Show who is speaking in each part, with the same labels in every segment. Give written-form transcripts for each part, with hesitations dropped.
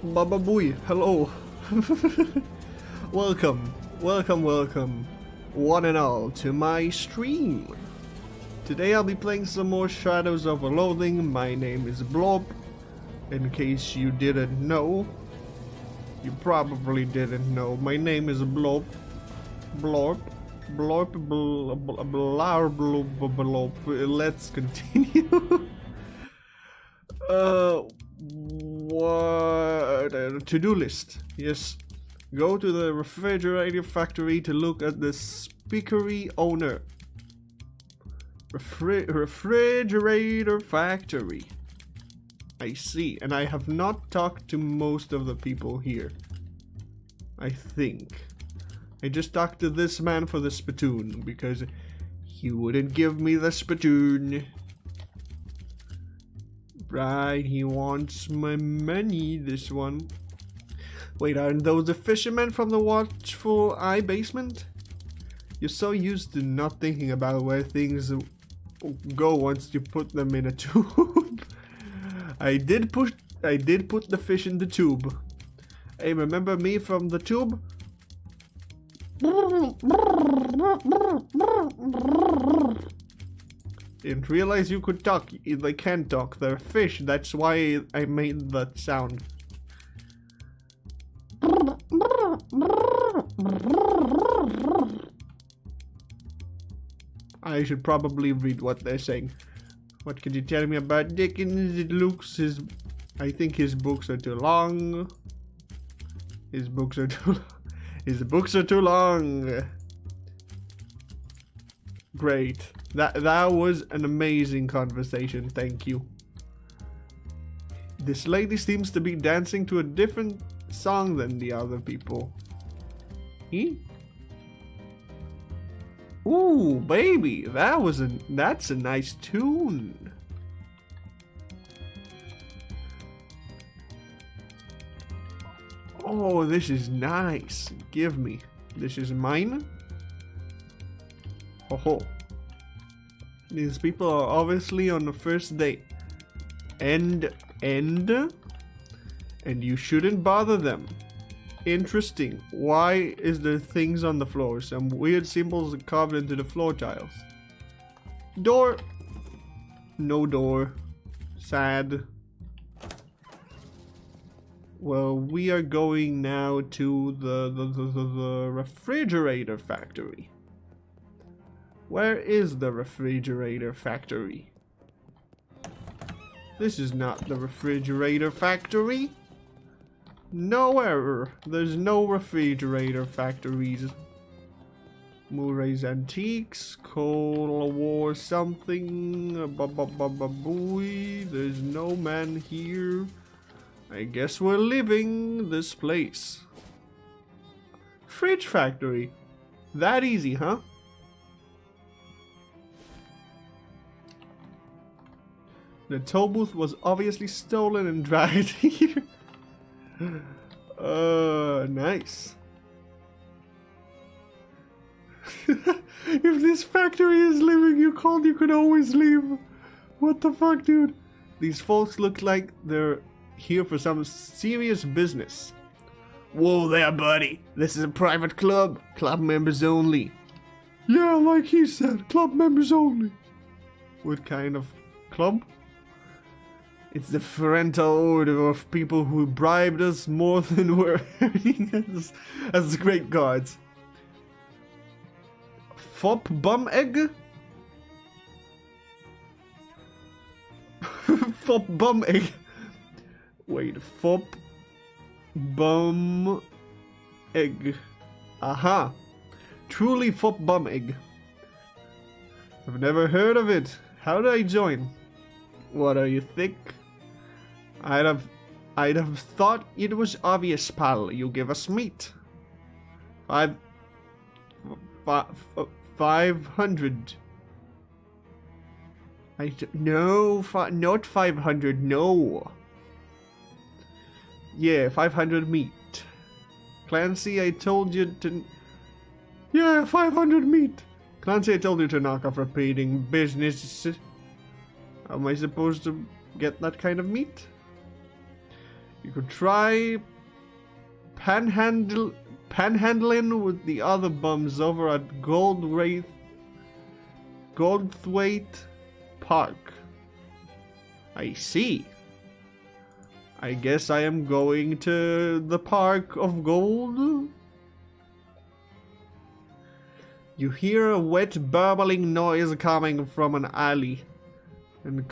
Speaker 1: Baba Booey, hello. welcome, one and all, to my stream. Today I'll be playing some more Shadows of Loathing. My name is Blorb. In case you didn't know, you probably didn't know. My name is Blorb. Blorb. Let's continue. What to-do list? Yes, go to the refrigerator factory to look at the speakery owner. Refrigerator factory. I see, and I have not talked to most of the people here. I think I just talked to this man for the spittoon because he wouldn't give me the spittoon. Right, he wants my money, this one. Wait, aren't those the fishermen from the Watchful Eye basement? You're so used to not thinking about where things go once you put them in a tube. I did put the fish in the tube. Hey, remember me from the tube? Didn't realize you could talk. They can't talk. They're fish. That's why I made that sound. I should probably read what they're saying. What can you tell me about Dickens? It looks I think his books are too long. His books are too long. Great. That was an amazing conversation, thank you. This lady seems to be dancing to a different song than the other people. Ooh, baby, that's a nice tune. Oh, this is nice. Give me. This is mine. Oh. These people are obviously on the first date. And you shouldn't bother them. Interesting. Why is there things on the floor? Some weird symbols carved into the floor tiles. Door. No door. Sad. Well, we are going now to the refrigerator factory. Where is the refrigerator factory? This is not the refrigerator factory. Nowhere. There's no refrigerator factories. Murray's Antiques, Cold War something, booey. There's no man here. I guess we're leaving this place. Fridge factory. That easy, huh? The toll booth was obviously stolen and dragged here. Nice. If this factory is living you called, you could always leave. What the fuck, dude? These folks look like they're here for some serious business. Whoa there, buddy. This is a private club. Club members only. Yeah, like he said, club members only. What kind of club? It's the parental order of people who bribed us more than we're earning as great guards. Fop bum egg? Fop bum egg. Wait, fop bum egg. Aha. Truly fop bum egg. I've never heard of it. How do I join? What are you, thick? I'd have thought it was obvious, pal. You give us meat. 500. No, not 500. No. Yeah, 500 meat. Clancy, I told you to. Yeah, 500 meat. Clancy, I told you to knock off repeating business. How am I supposed to get that kind of meat? You could try panhandling with the other bums over at Goldthwaite Park. I see. I guess I am going to the Park of Gold. You hear a wet burbling noise coming from an alley and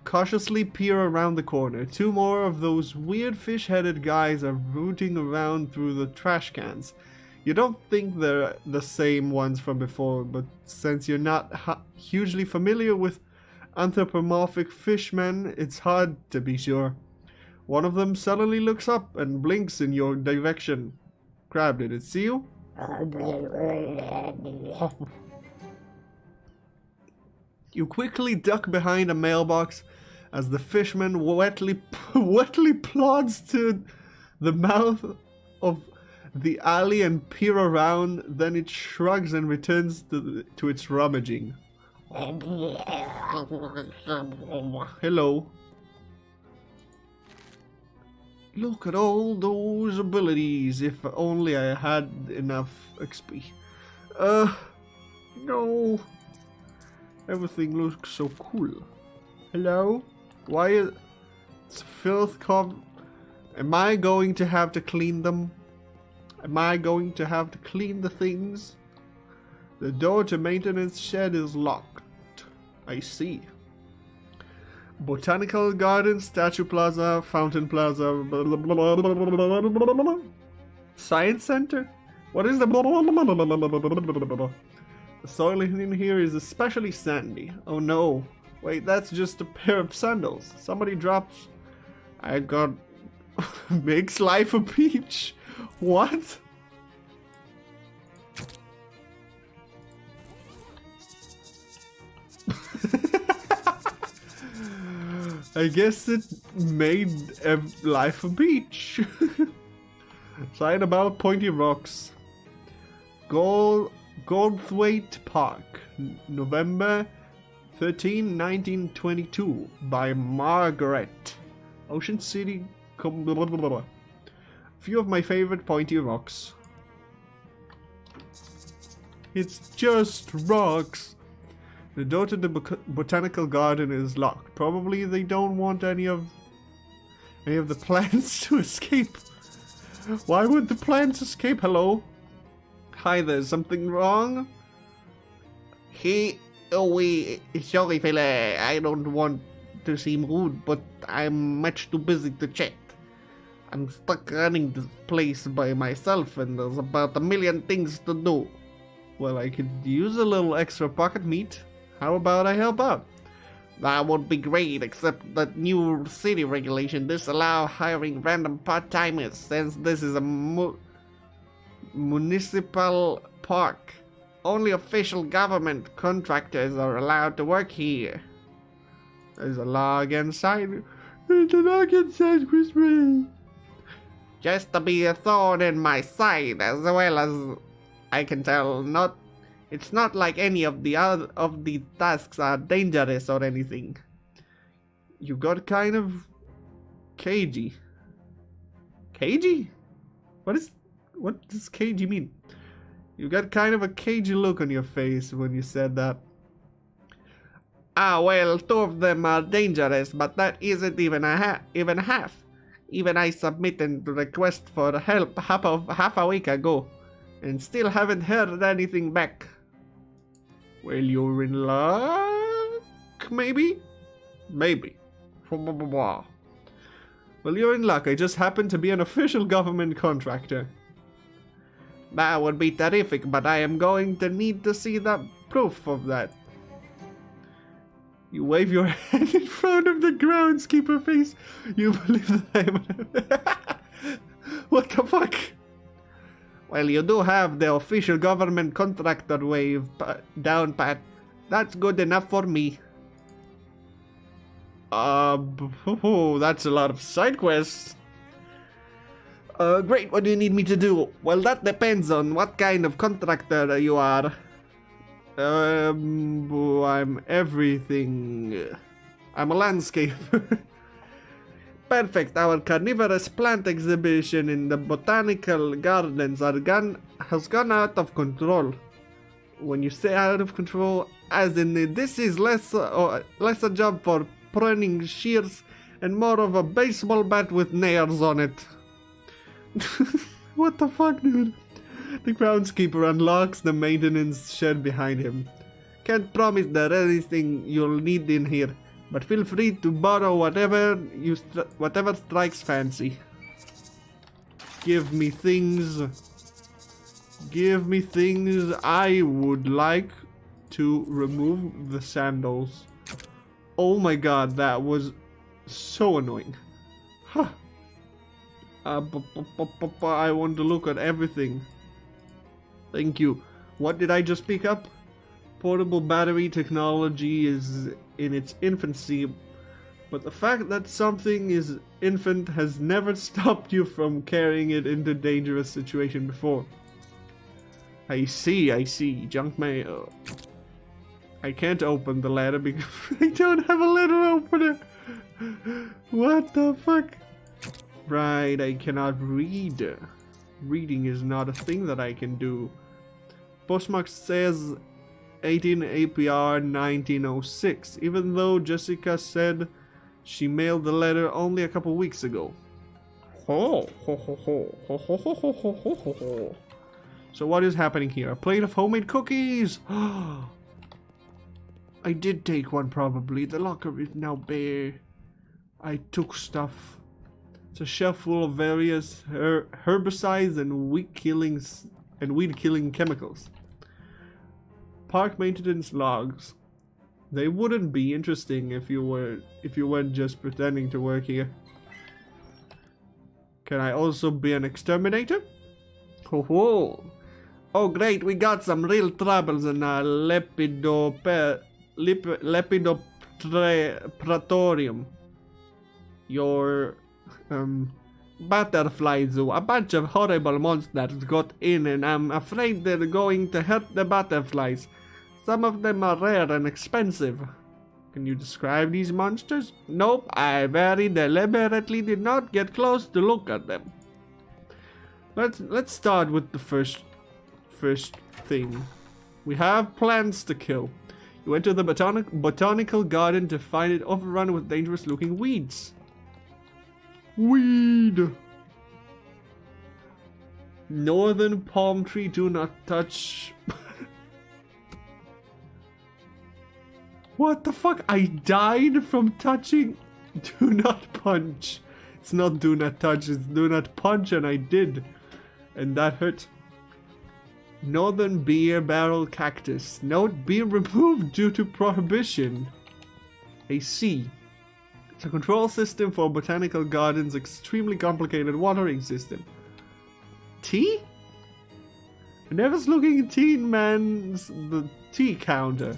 Speaker 1: cautiously peer around the corner. Two more of those weird fish-headed guys are rooting around through the trash cans. You don't think they're the same ones from before, but since you're not hugely familiar with anthropomorphic fishmen, it's hard to be sure. One of them suddenly looks up and blinks in your direction. Crab, did it see you? You quickly duck behind a mailbox as the fishman wetly plods to the mouth of the alley and peer around. Then it shrugs and returns to its rummaging. Hello. Look at all those abilities. If only I had enough XP. No. Everything looks so cool. Hello? Why is filth Am I going to have to clean them? Am I going to have to clean the things? The door to maintenance shed is locked. I see. Botanical Garden, Statue Plaza, Fountain Plaza, blah, blah, blah, blah, blah, blah, blah. Science Center? What is the blah, blah, blah, blah, blah, blah, blah, blah. The soil in here is especially sandy. Oh no. Wait, that's just a pair of sandals. Somebody drops... I got... Makes life a peach. What? I guess it made life a beach. Sign about pointy rocks. Goldthwaite Park, November 13, 1922, by Margaret. Ocean City. Few of my favorite pointy rocks. It's just rocks. The door to the botanical garden is locked. Probably they don't want any of the plants to escape. Why would the plants escape? Hello? Hi, there's something wrong?
Speaker 2: Sorry fella, I don't want to seem rude, but I'm much too busy to chat. I'm stuck running this place by myself and there's about 1 million things to do.
Speaker 1: Well, I could use a little extra pocket meat. How about I help out?
Speaker 2: That would be great, except that new city regulation disallow hiring random part-timers since this is a municipal park. Only official government contractors are allowed to work here.
Speaker 1: There's a law against side. There's a law against side with me.
Speaker 2: Just to be a thorn in my side, as well as I can tell. It's not like any of the tasks are dangerous or anything.
Speaker 1: You got kind of cagey. Cagey? What does cagey mean? You got kind of a cagey look on your face when you said that.
Speaker 2: Ah, well, 2 of them are dangerous, but that isn't even half. Even I submitted the request for help half a week ago, and still haven't heard anything back.
Speaker 1: Well, you're in luck, maybe? Maybe. Well, you're in luck. I just happen to be an official government contractor.
Speaker 2: That would be terrific, but I am going to need to see the proof of that.
Speaker 1: You wave your hand in front of the groundskeeper face. You believe that I'm... What the fuck?
Speaker 2: Well, you do have the official government contractor wave down pat. That's good enough for me.
Speaker 1: That's a lot of side quests.
Speaker 2: Great, what do you need me to do? Well, that depends on what kind of contractor you are.
Speaker 1: I'm everything. I'm a landscaper.
Speaker 2: Perfect. Our carnivorous plant exhibition in the botanical gardens has gone out of control. When you say out of control, as in this is less a job for pruning shears and more of a baseball bat with nails on it.
Speaker 1: What the fuck, dude? The groundskeeper unlocks the maintenance shed behind him.
Speaker 2: Can't promise there's anything you'll need in here, but feel free to borrow whatever strikes fancy.
Speaker 1: Give me things. Give me things. I would like to remove the sandals. Oh my god, that was so annoying. Huh. I want to look at everything. Thank you. What did I just pick up? Portable battery technology is in its infancy, but the fact that something is infant has never stopped you from carrying it into dangerous situation before. I see. Junk mail. I can't open the letter because I don't have a letter opener. What the fuck? Right, I cannot read. Reading is not a thing that I can do. Postmark says 18 APR 1906, even though Jessica said she mailed the letter only a couple weeks ago. So what is happening here? A plate of homemade cookies! I did take one probably. The locker is now bare. I took stuff. It's a shelf full of various herbicides and weed-killing chemicals. Park maintenance logs. They wouldn't be interesting if you weren't just pretending to work here. Can I also be an exterminator?
Speaker 2: Oh, oh great, we got some real troubles in our Lepidopratorium. Your butterfly zoo. A bunch of horrible monsters got in and I'm afraid they're going to hurt the butterflies. Some of them are rare and expensive.
Speaker 1: Can you describe these monsters?
Speaker 2: Nope, I very deliberately did not get close to look at them.
Speaker 1: Let's start with the first thing. We have plants to kill. You went to the botanical garden to find it overrun with dangerous looking weeds. Weed! Northern palm tree, do not touch. What the fuck? I died from touching. Do not punch. It's not do not touch, it's do not punch, and I did. And that hurt. Northern beer barrel cactus. Note beer removed due to prohibition. I see. It's a control system for botanical gardens' extremely complicated watering system. Tea? Whenever's looking at Teen Man's the tea counter.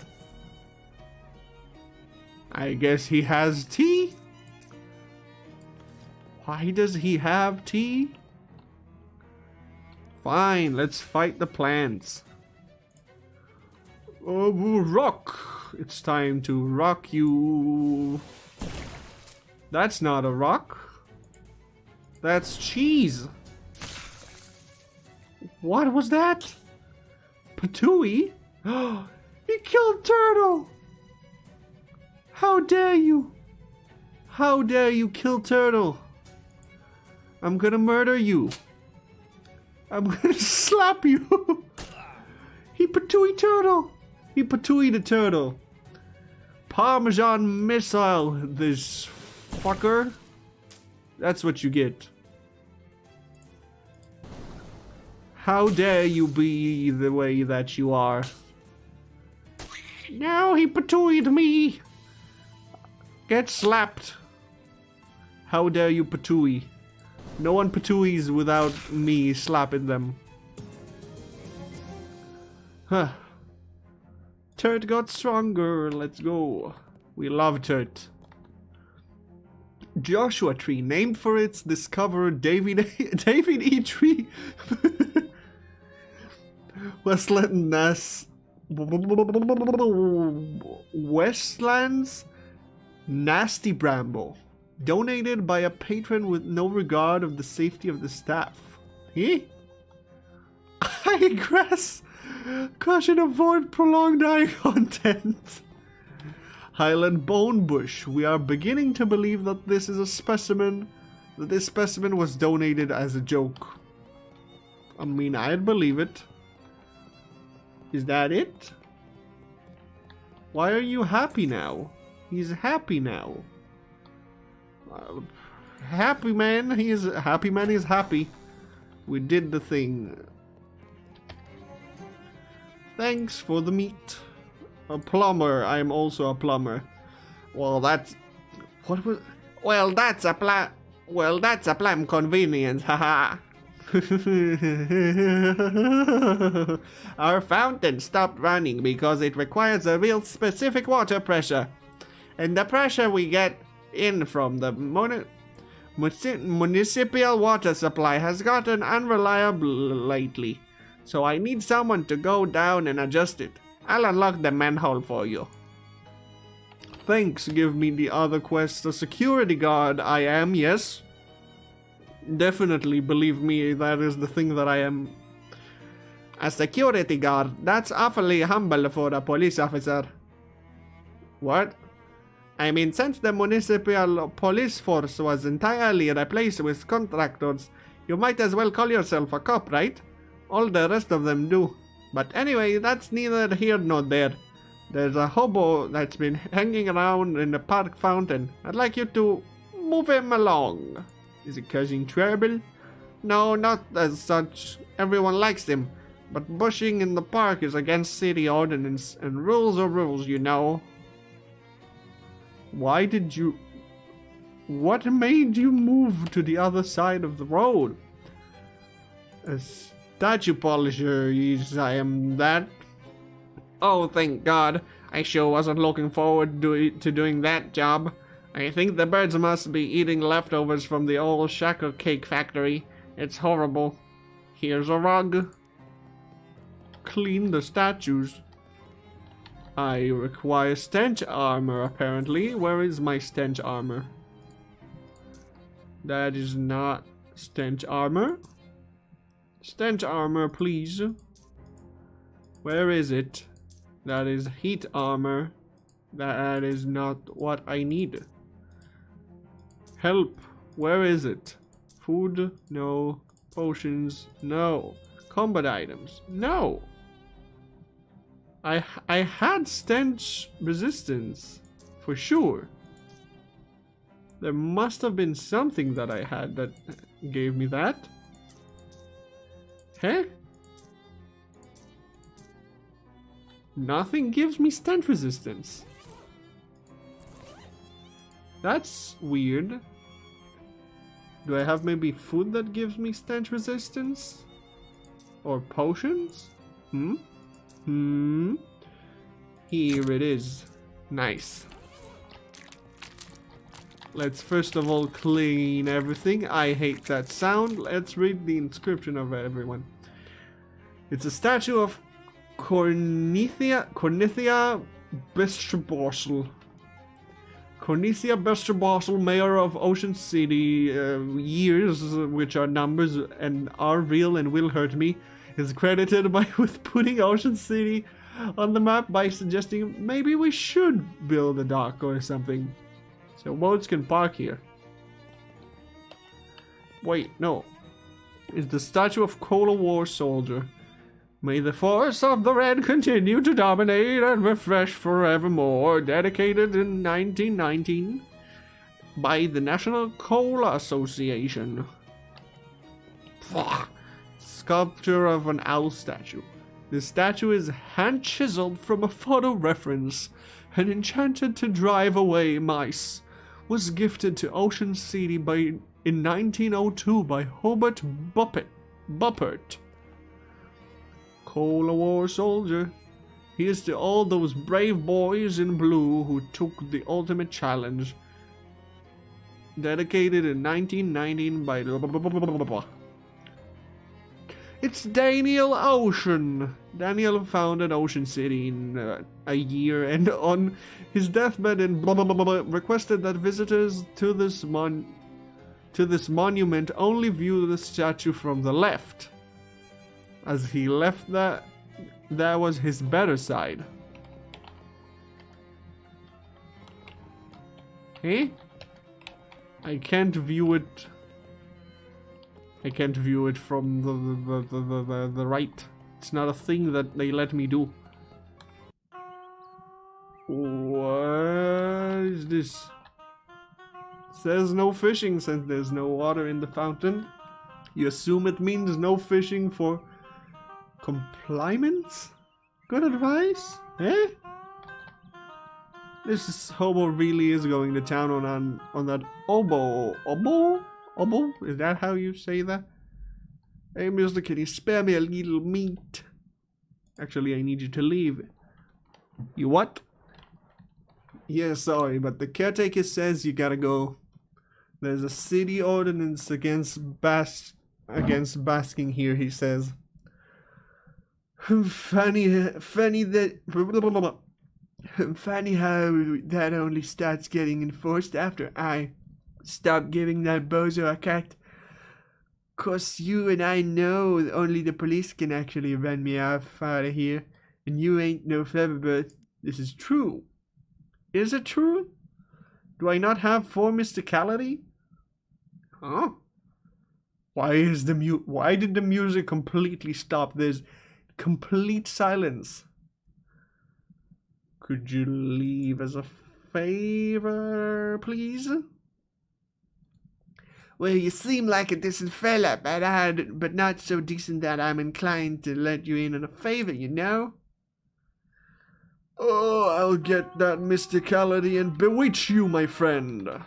Speaker 1: I guess he has tea? Why does he have tea? Fine, let's fight the plants. Oh, rock! It's time to rock you. That's not a rock. That's cheese. What was that? Patooey? He killed Turtle! How dare you? How dare you kill Turtle? I'm gonna murder you. I'm gonna slap you. He patooey Turtle. He patooey the turtle. Parmesan missile, this fucker. That's what you get. How dare you be the way that you are? Now he patooeyed me. Get slapped. How dare you patooey? No one patooeys without me slapping them. Huh. Turt got stronger. Let's go. We love Turt. Joshua Tree, named for its discoverer David E. Tree. Westlands Nasty Bramble. Donated by a patron with no regard of the safety of the staff. Eh? I digress. Caution, avoid prolonged eye contact. Highland bone bush. We are beginning to believe that this is a specimen. That this specimen was donated as a joke. I mean, I'd believe it. Is that it? Why are you happy now? He's happy now. Happy man. He is happy. Man is happy. We did the thing. Thanks for the meat. A plumber. I am also a plumber. Well, that's... What was...
Speaker 2: Well, that's a plum convenience, haha. Our fountain stopped running because it requires a real specific water pressure. And the pressure we get in from the municipal water supply has gotten unreliable lately. So I need someone to go down and adjust it. I'll unlock the manhole for you.
Speaker 1: Thanks, give me the other quest. A security guard I am, yes. Definitely, believe me, that is the thing that I am.
Speaker 2: A security guard? That's awfully humble for a police officer.
Speaker 1: What?
Speaker 2: I mean, since the municipal police force was entirely replaced with contractors, you might as well call yourself a cop, right? All the rest of them do. But anyway, that's neither here nor there. There's a hobo that's been hanging around in the park fountain. I'd like you to move him along.
Speaker 1: Is it causing trouble?
Speaker 2: No, not as such. Everyone likes him. But bushing in the park is against city ordinance, and rules are rules, you know.
Speaker 1: Why did you... What made you move to the other side of the road? A statue polisher, yes, I am that.
Speaker 2: Oh, thank God. I sure wasn't looking forward to doing that job. I think the birds must be eating leftovers from the old shaker cake factory. It's horrible. Here's a rug.
Speaker 1: Clean the statues. I require stench armor, apparently. Where is my stench armor? That is not stench armor. Stench armor, please. Where is it? That is heat armor. That is not what I need. Help. Where is it? Food? No. Potions? No. Combat items? No. I had stench resistance. For sure. There must have been something that I had that gave me that. Huh? Nothing gives me stench resistance. That's weird. Do I have maybe food that gives me stench resistance? Or potions? Here it is. Nice. Let's first of all clean everything. I hate that sound. Let's read the inscription of everyone. It's a statue of Cornithia Besterborsel. Cornithia Besterborsel, mayor of Ocean City, years, which are numbers and are real and will hurt me, is credited with putting Ocean City on the map by suggesting maybe we should build a dock or something. So boats can park here. Wait, no. It's the statue of Cold War soldier. May the force of the red continue to dominate and refresh forevermore. Dedicated in 1919 by the National Coal Association. Sculpture of an owl statue. The statue is hand-chiseled from a photo reference and enchanted to drive away mice. Was gifted to Ocean City in 1902 by Hobart Buppert. Cold War soldier. Here's to all those brave boys in blue who took the ultimate challenge. Dedicated in 1919 by... It's Daniel Ocean. Daniel founded Ocean City in a year, and on his deathbed and blah blah blah blah requested that visitors to this monument only view the statue from the left, as he left that was his better side. Eh? I can't view it. I can't view it from the right. It's not a thing that they let me do. What is this? It says no fishing since there's no water in the fountain. You assume it means no fishing for compliments? Good advice? Eh? This hobo really is going to town on that oboe. Oboe? Is that how you say that? Hey, Mr. Can you spare me a little meat? Actually, I need you to leave. You what? Yeah, sorry, but the caretaker says you gotta go. There's a city ordinance against basking here, he says. Funny how that only starts getting enforced after I stop giving that bozo a cat. 'Cause you and I know only the police can actually run me off out of here. And you ain't no featherbird. This is true. Is it true? Do I not have four mysticality? Huh? Why did the music completely stop? There's complete silence. Could you leave as a favor, please? Well, you seem like a decent fella, but not so decent that I'm inclined to let you in on a favor, you know? Oh, I'll get that mysticality and bewitch you, my friend.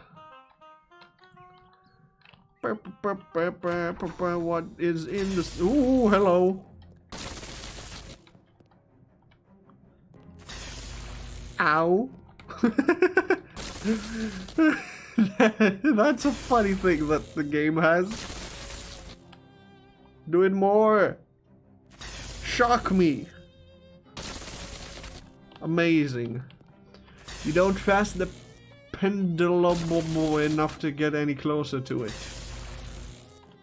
Speaker 1: What is in this? Ooh, hello. Ow. That's a funny thing that the game has. Do it more. Shock me. Amazing. You don't trust the pendulum enough to get any closer to it.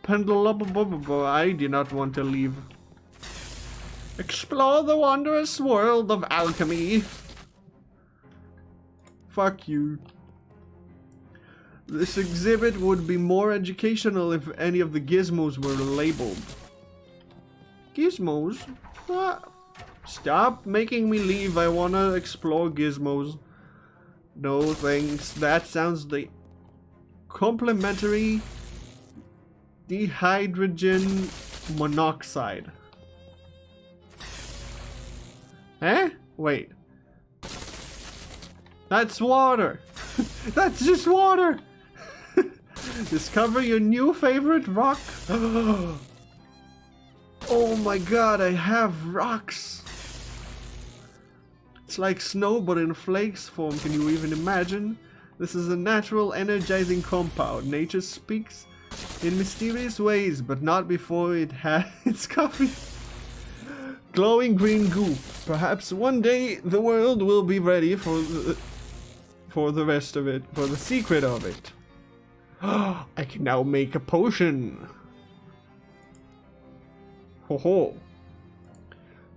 Speaker 1: Pendulum, I do not want to leave. Explore the wondrous world of alchemy. Fuck you. This exhibit would be more educational if any of the gizmos were labeled. Gizmos? What? Stop making me leave. I wanna explore gizmos. No thanks. That sounds the complementary dihydrogen monoxide. Eh? Wait. That's water. That's just water. Discover your new favorite rock. Oh my god, I have rocks. It's like snow but in flakes form. Can you even imagine? This is a natural energizing compound. Nature speaks in mysterious ways, but not before it had its coffee. Glowing green goop. Perhaps one day the world will be ready for the rest of it, for the secret of it. I can now make a potion. Ho ho.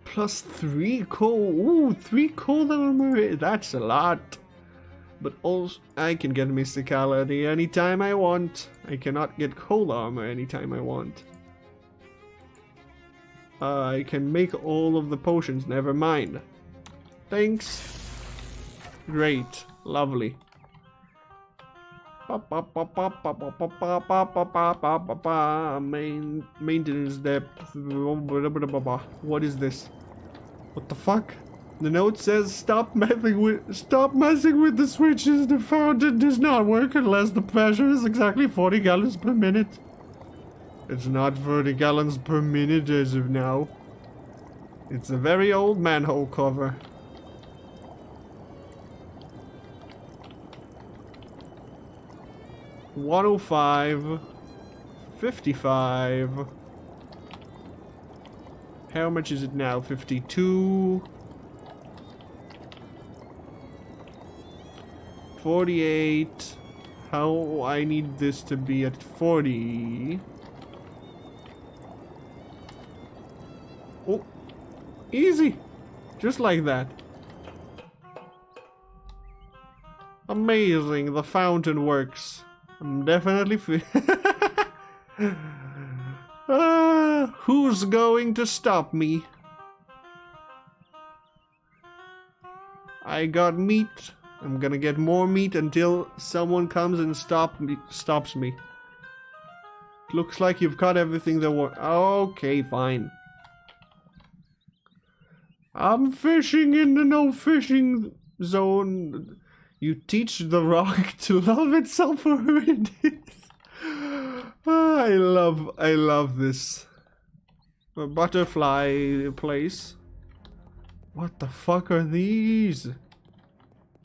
Speaker 1: Plus 3 coal. Ooh, 3 coal armor. That's a lot. But also, I can get mysticality anytime I want. I cannot get coal armor anytime I want. I can make all of the potions. Never mind. Thanks. Great. Lovely. Maintenance depth. What is this? What the fuck? The note says stop messing with the switches. The fountain does not work unless the pressure is exactly 40 gallons per minute. It's not 40 gallons per minute as of now. It's a very old manhole cover. $105, $55, How much is it now? 52. 48. How I need this to be at 40. Oh, easy. Just like that. Amazing, the fountain works. I'm definitely who's going to stop me? I got meat. I'm gonna get more meat until someone comes and stops me. Looks like you've caught everything that was. Okay, fine. I'm fishing in the no fishing zone. You teach the rock to love itself for who it is. I love this. A butterfly place. What the fuck are these?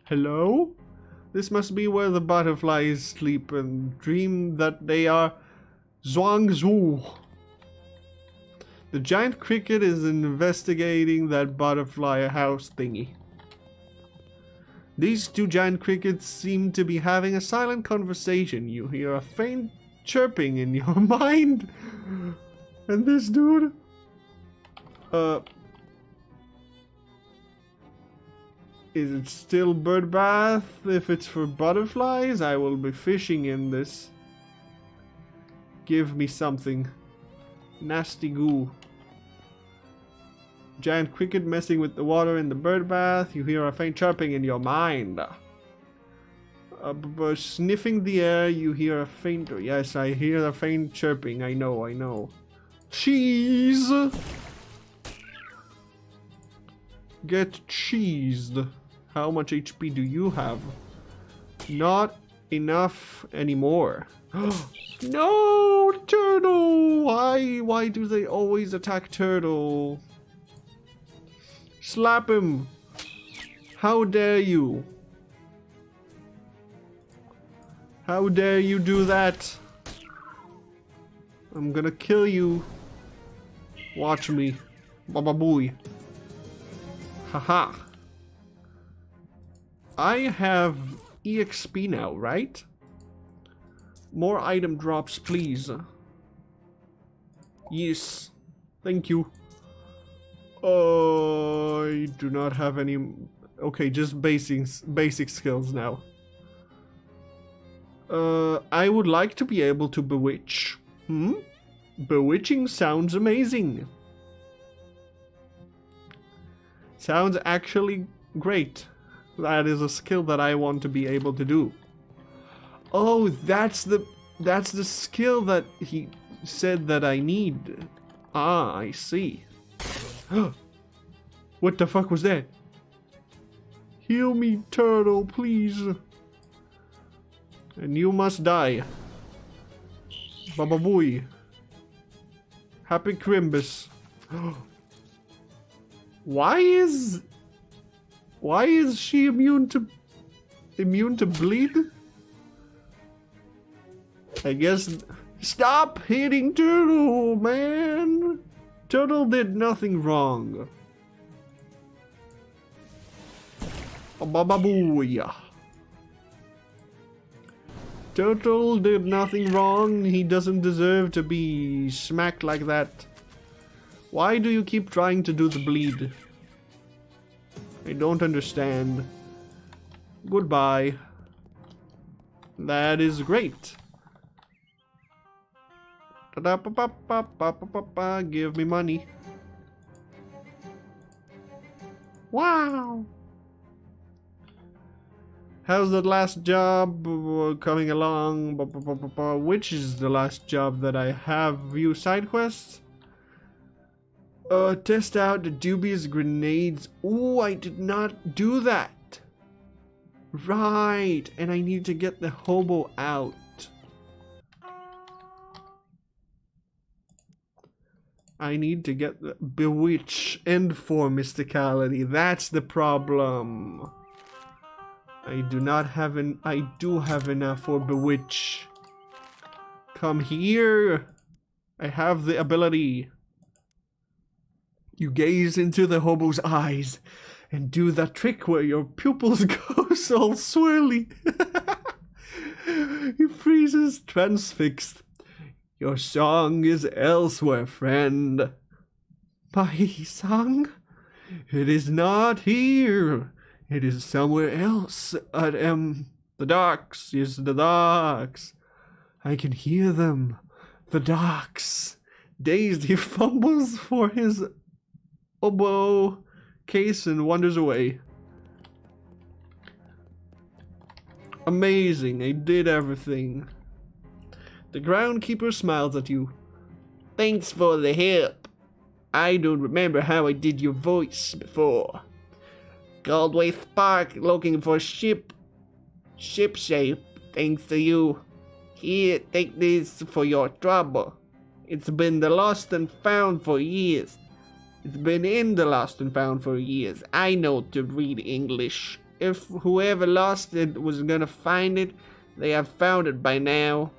Speaker 1: Hello? This must be where the butterflies sleep and dream that they are Zhuangzhou. The giant cricket is investigating that butterfly house thingy. These two giant crickets seem to be having a silent conversation. You hear a faint chirping in your mind. And this dude... Is it still bird bath? If it's for butterflies, I will be fishing in this. Give me something. Nasty goo. Giant cricket messing with the water in the bird bath. You hear a faint chirping in your mind. Sniffing the air, you hear a faint... Yes, I hear a faint chirping. I know. Cheese! Get cheesed. How much HP do you have? Not enough anymore. No, turtle! Why do they always attack turtle? Slap him! How dare you? How dare you do that? I'm gonna kill you. Watch me. Baba booey. Haha. I have EXP now, right? More item drops, please. Yes. Thank you. I do not have any... Okay, just basic skills now. I would like to be able to bewitch. Bewitching sounds amazing. Sounds actually great. That is a skill that I want to be able to do. Oh, that's the skill that he said that I need. Ah, I see. What the fuck was that? Heal me, turtle, please. And you must die. Baba booey. Happy Crimbus. Why is she immune to bleed? I guess. Stop hitting Turtle, man. Turtle did nothing wrong. Baba booyah. Turtle did nothing wrong. He doesn't deserve to be smacked like that. Why do you keep trying to do the bleed? I don't understand. Goodbye. That is great. Give me money. Wow. How's that last job coming along? Which is the last job that I have? View side quests? Test out the dubious grenades. Ooh, I did not do that. Right, and I need to get the hobo out. I need to get the bewitch and for mysticality. That's the problem. I do not have I do have enough for bewitch. Come here. I have the ability. You gaze into the hobo's eyes and do that trick where your pupils go all swirly. He freezes, transfixed. Your song is elsewhere, friend. My song? It is not here. It is somewhere else. The docks. Yes, the docks. I can hear them. The docks. Dazed, he fumbles for his oboe case and wanders away. Amazing, I did everything. The groundkeeper smiles at you. Thanks for the help. I don't remember how I did your voice before. Galway Spark looking for ship shape, thanks to you. Here, take this for your trouble. It's been the lost and found for years. It's been in the lost and found for years. I know to read English. If whoever lost it was gonna find it, they have found it by now.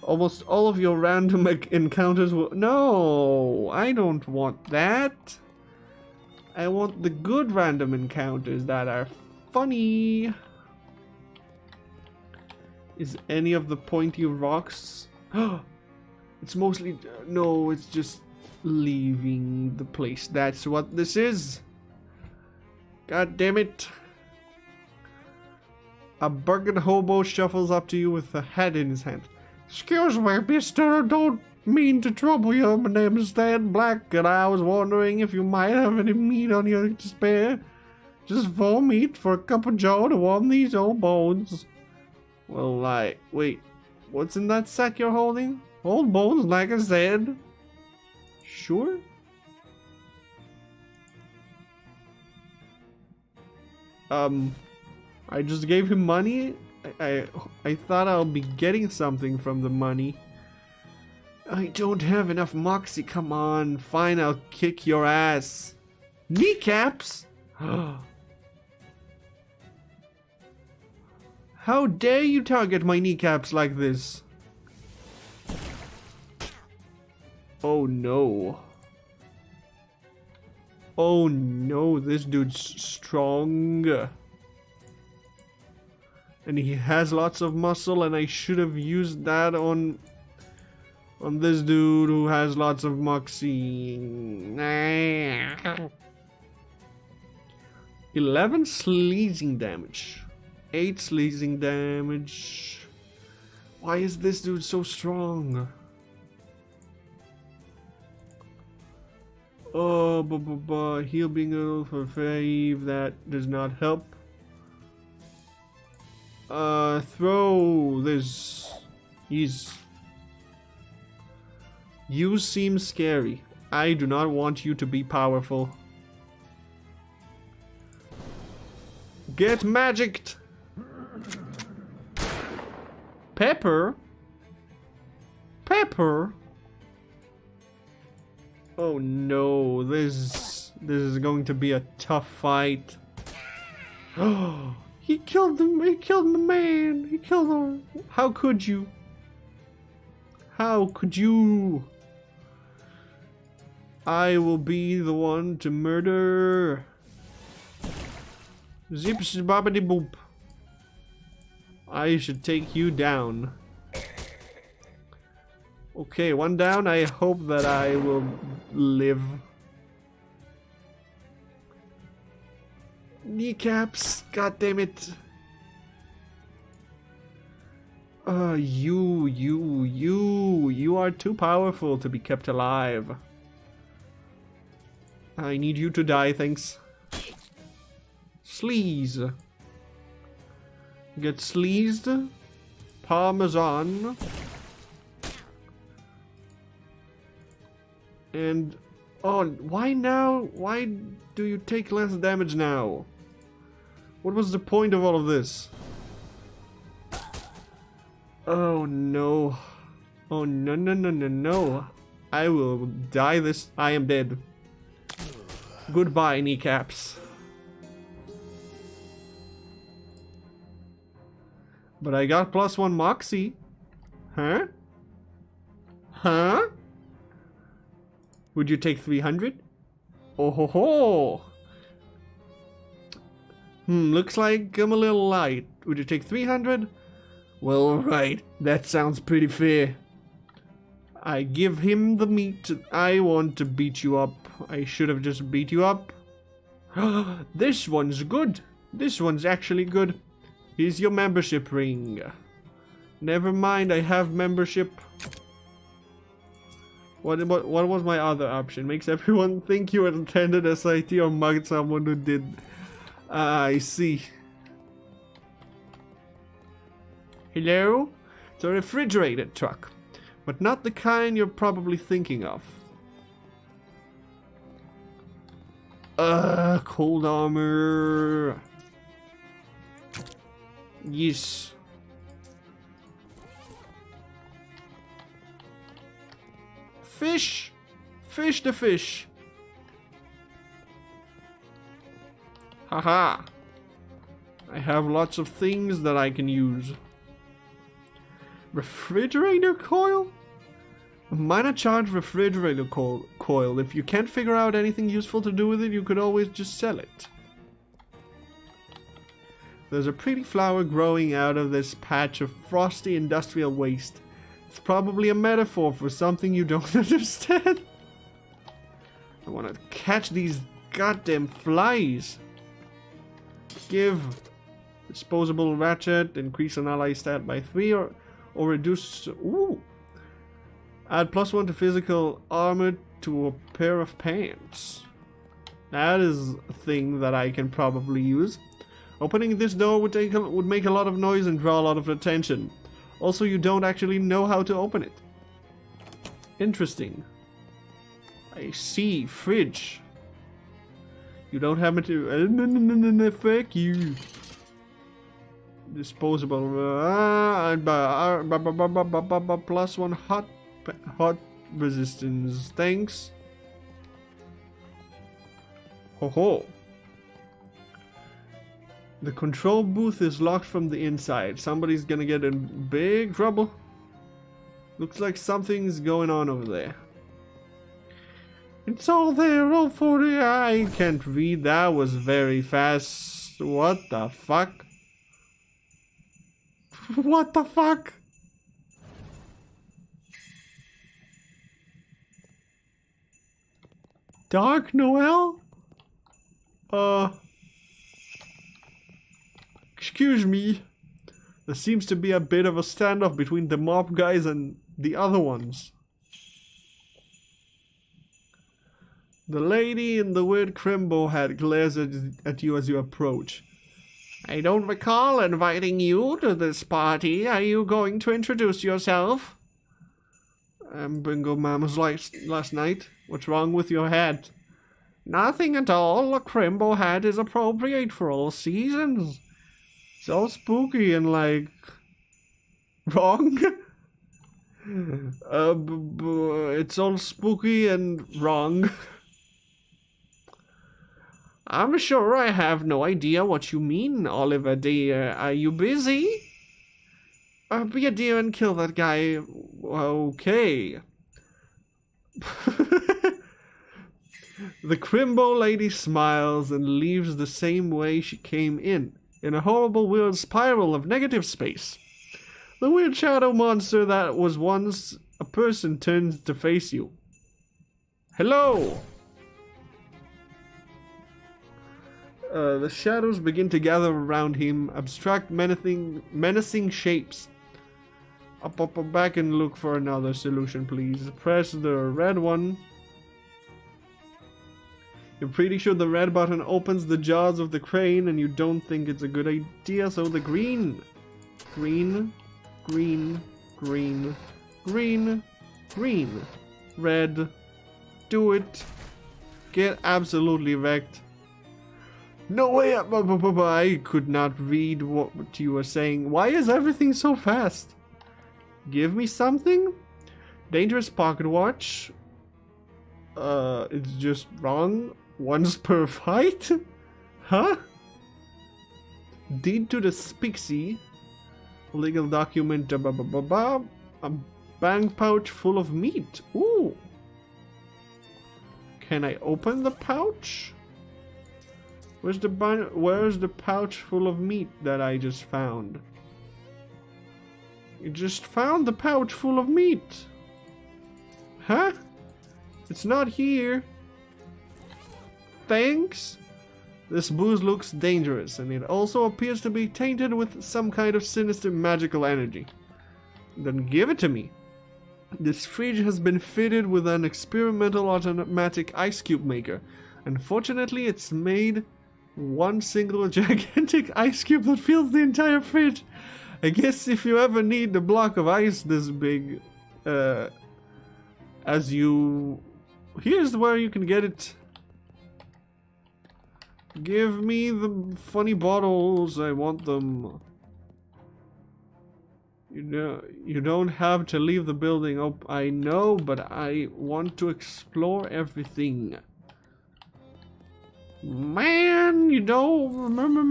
Speaker 1: Almost all of your random encounters will... No, I don't want that. I want the good random encounters that are funny. Is any of the pointy rocks... It's mostly... No, it's just leaving the place. That's what this is. God damn it. A burgard hobo shuffles up to you with a hat in his hand. Excuse me, mister, don't mean to trouble you. My name is Stan Black, and I was wondering if you might have any meat on you to spare. Just full meat for a cup of joe to warm these old bones. Well, wait, what's in that sack you're holding? Old bones, like I said. Sure? I just gave him money. I thought I'll be getting something from the money. I don't have enough moxie. Come on. Fine, I'll kick your ass. Kneecaps? How dare you target my kneecaps like this? Oh no. Oh no, this dude's strong. And he has lots of muscle, and I should have used that on this dude who has lots of moxie. 11 sleazing damage. 8 sleazing damage. Why is this dude so strong? Oh, heal being a for 5. That does not help. Throw this. You seem scary. I do not want you to be powerful. Get magicked! Pepper? Pepper? Oh no, this is going to be a tough fight. Oh, he killed him. He killed the man. He killed him. How could you? How could you? I will be the one to murder. Zips bobbity boop. I should take you down. Okay, one down. I hope that I will live. Kneecaps. God damn it. You are too powerful to be kept alive. I need you to die, thanks. Sleaze. Get sleazed. Parmesan. And... oh, why now? Why do you take less damage now? What was the point of all of this? Oh no. Oh no no no no no. I will die this... I am dead. Goodbye, kneecaps. But I got +1 moxie. Huh? Huh? Would you take 300? Oh ho ho! Looks like I'm a little light. Would you take 300? Well, right. That sounds pretty fair. I give him the meat. I want to beat you up. I should have just beat you up. This one's good. This one's actually good. Here's your membership ring. Never mind, I have membership. What was my other option? Makes everyone think you attended SIT or mugged someone who did. I see. Hello? It's a refrigerated truck, but not the kind you're probably thinking of. Cold armor. Yes. Fish! Fish the fish! Haha! I have lots of things that I can use. Refrigerator coil? A minor charge refrigerator coil. If you can't figure out anything useful to do with it, you could always just sell it. There's a pretty flower growing out of this patch of frosty industrial waste. It's probably a metaphor for something you don't understand. I want to catch these goddamn flies. Give disposable ratchet, increase an ally stat by 3 or reduce. Ooh. Add +1 to physical armor to a pair of pants. That is a thing that I can probably use. Opening this door would make a lot of noise and draw a lot of attention. Also, you don't actually know how to open it. Interesting. I see. Fridge. You don't have material. No, fuck you. Disposable. +1 hot resistance. Thanks. Ho ho. The control booth is locked from the inside. Somebody's gonna get in big trouble. Looks like something's going on over there. It's all there, all for the I can't read. That was very fast. What the fuck? What the fuck? Dark Noel? Excuse me. There seems to be a bit of a standoff between the mob guys and the other ones. The lady in the weird crimbo hat glares at you as you approach. I don't recall inviting you to this party. Are you going to introduce yourself? I'm Bingo Mama's last night. What's wrong with your hat? Nothing at all. A crimbo hat is appropriate for all seasons. It's all spooky and like wrong. It's all spooky and wrong. I'm sure I have no idea what you mean, Oliver dear. Are you busy? Be a dear and kill that guy. Okay. The crimbo lady smiles and leaves the same way she came in a horrible weird spiral of negative space. The weird shadow monster that was once a person turns to face you. Hello! The shadows begin to gather around him, abstract, menacing shapes. Up, back and look for another solution, please. Press the red one. You're pretty sure the red button opens the jaws of the crane and you don't think it's a good idea, so the green. Green, green, green, green, green. Red. Do it. Get absolutely wrecked. No way! I could not read what you were saying. Why is everything so fast? Give me something? Dangerous pocket watch. It's just wrong. Once per fight? Huh? Deed to the Spixie. Legal document. A bank pouch full of meat. Ooh. Can I open the pouch? Where's the pouch full of meat that I just found? You just found the pouch full of meat. Huh? It's not here. Thanks. This booze looks dangerous, and it also appears to be tainted with some kind of sinister magical energy. Then give it to me. This fridge has been fitted with an experimental automatic ice cube maker. Unfortunately, it's made one single gigantic ice cube that fills the entire fridge. I guess if you ever need a block of ice this big, here's where you can get it. Give me the funny bottles, I want them. You don't have to leave the building. Oh, I know, but I want to explore everything. Man, you don't remember.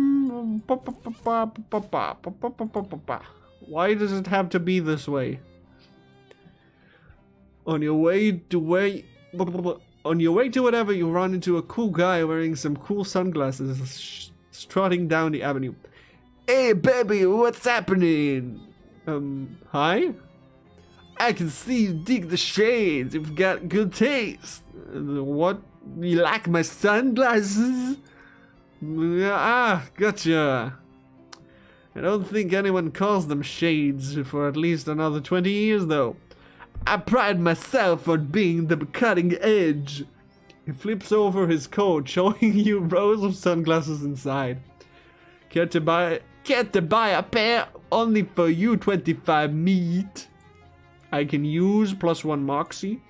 Speaker 1: Why does it have to be this way? On your way to whatever, you run into a cool guy wearing some cool sunglasses, strutting down the avenue. Hey, baby, what's happening? Hi? I can see you dig the shades. You've got good taste. What? You like my sunglasses? Ah, gotcha. I don't think anyone calls them shades for at least another 20 years, though. I pride myself on being the cutting edge. He flips over his coat, showing you rows of sunglasses inside. Care to buy a pair? Only for you, 25 meat. I can use +1 moxie.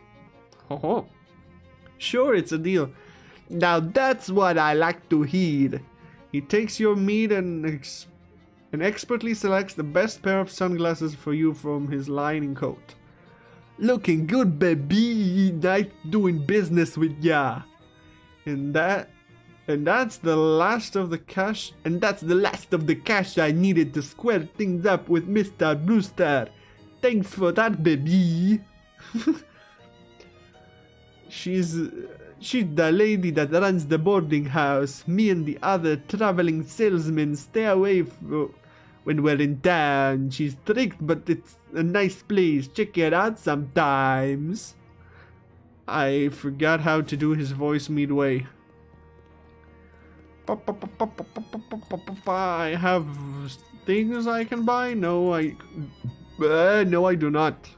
Speaker 1: Oh, sure, it's a deal. Now that's what I like to hear. He takes your meat and expertly selects the best pair of sunglasses for you from his lining coat. Looking good, baby. Nice doing business with ya. And that's the last of the cash. And that's the last of the cash I needed to square things up with Mr. Brewster. Thanks for that, baby. She's the lady that runs the boarding house. Me and the other traveling salesmen stay away when we're in town. She's strict, but it's a nice place. Check it out sometimes. I forgot how to do his voice midway. I have things I can buy? No, I do not.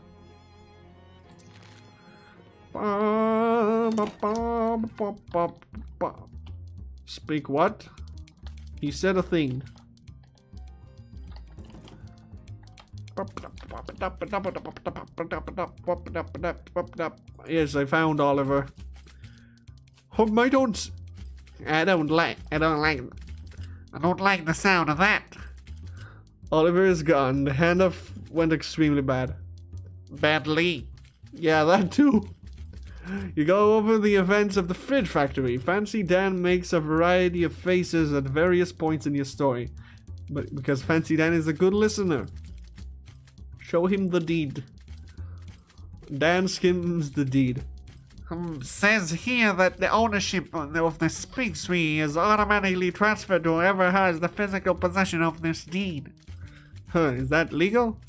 Speaker 1: Speak what? He said a thing. Yes, I found Oliver. Hope I don't like the sound of that. Oliver is gone. The handoff went extremely bad. Badly? Yeah, that too. You go over the events of the fridge factory. Fancy Dan makes a variety of faces at various points in your story. But because Fancy Dan is a good listener. Show him the deed. Dan skims the deed. Says here that the ownership of the Speak Tree is automatically transferred to whoever has the physical possession of this deed. Huh, is that legal?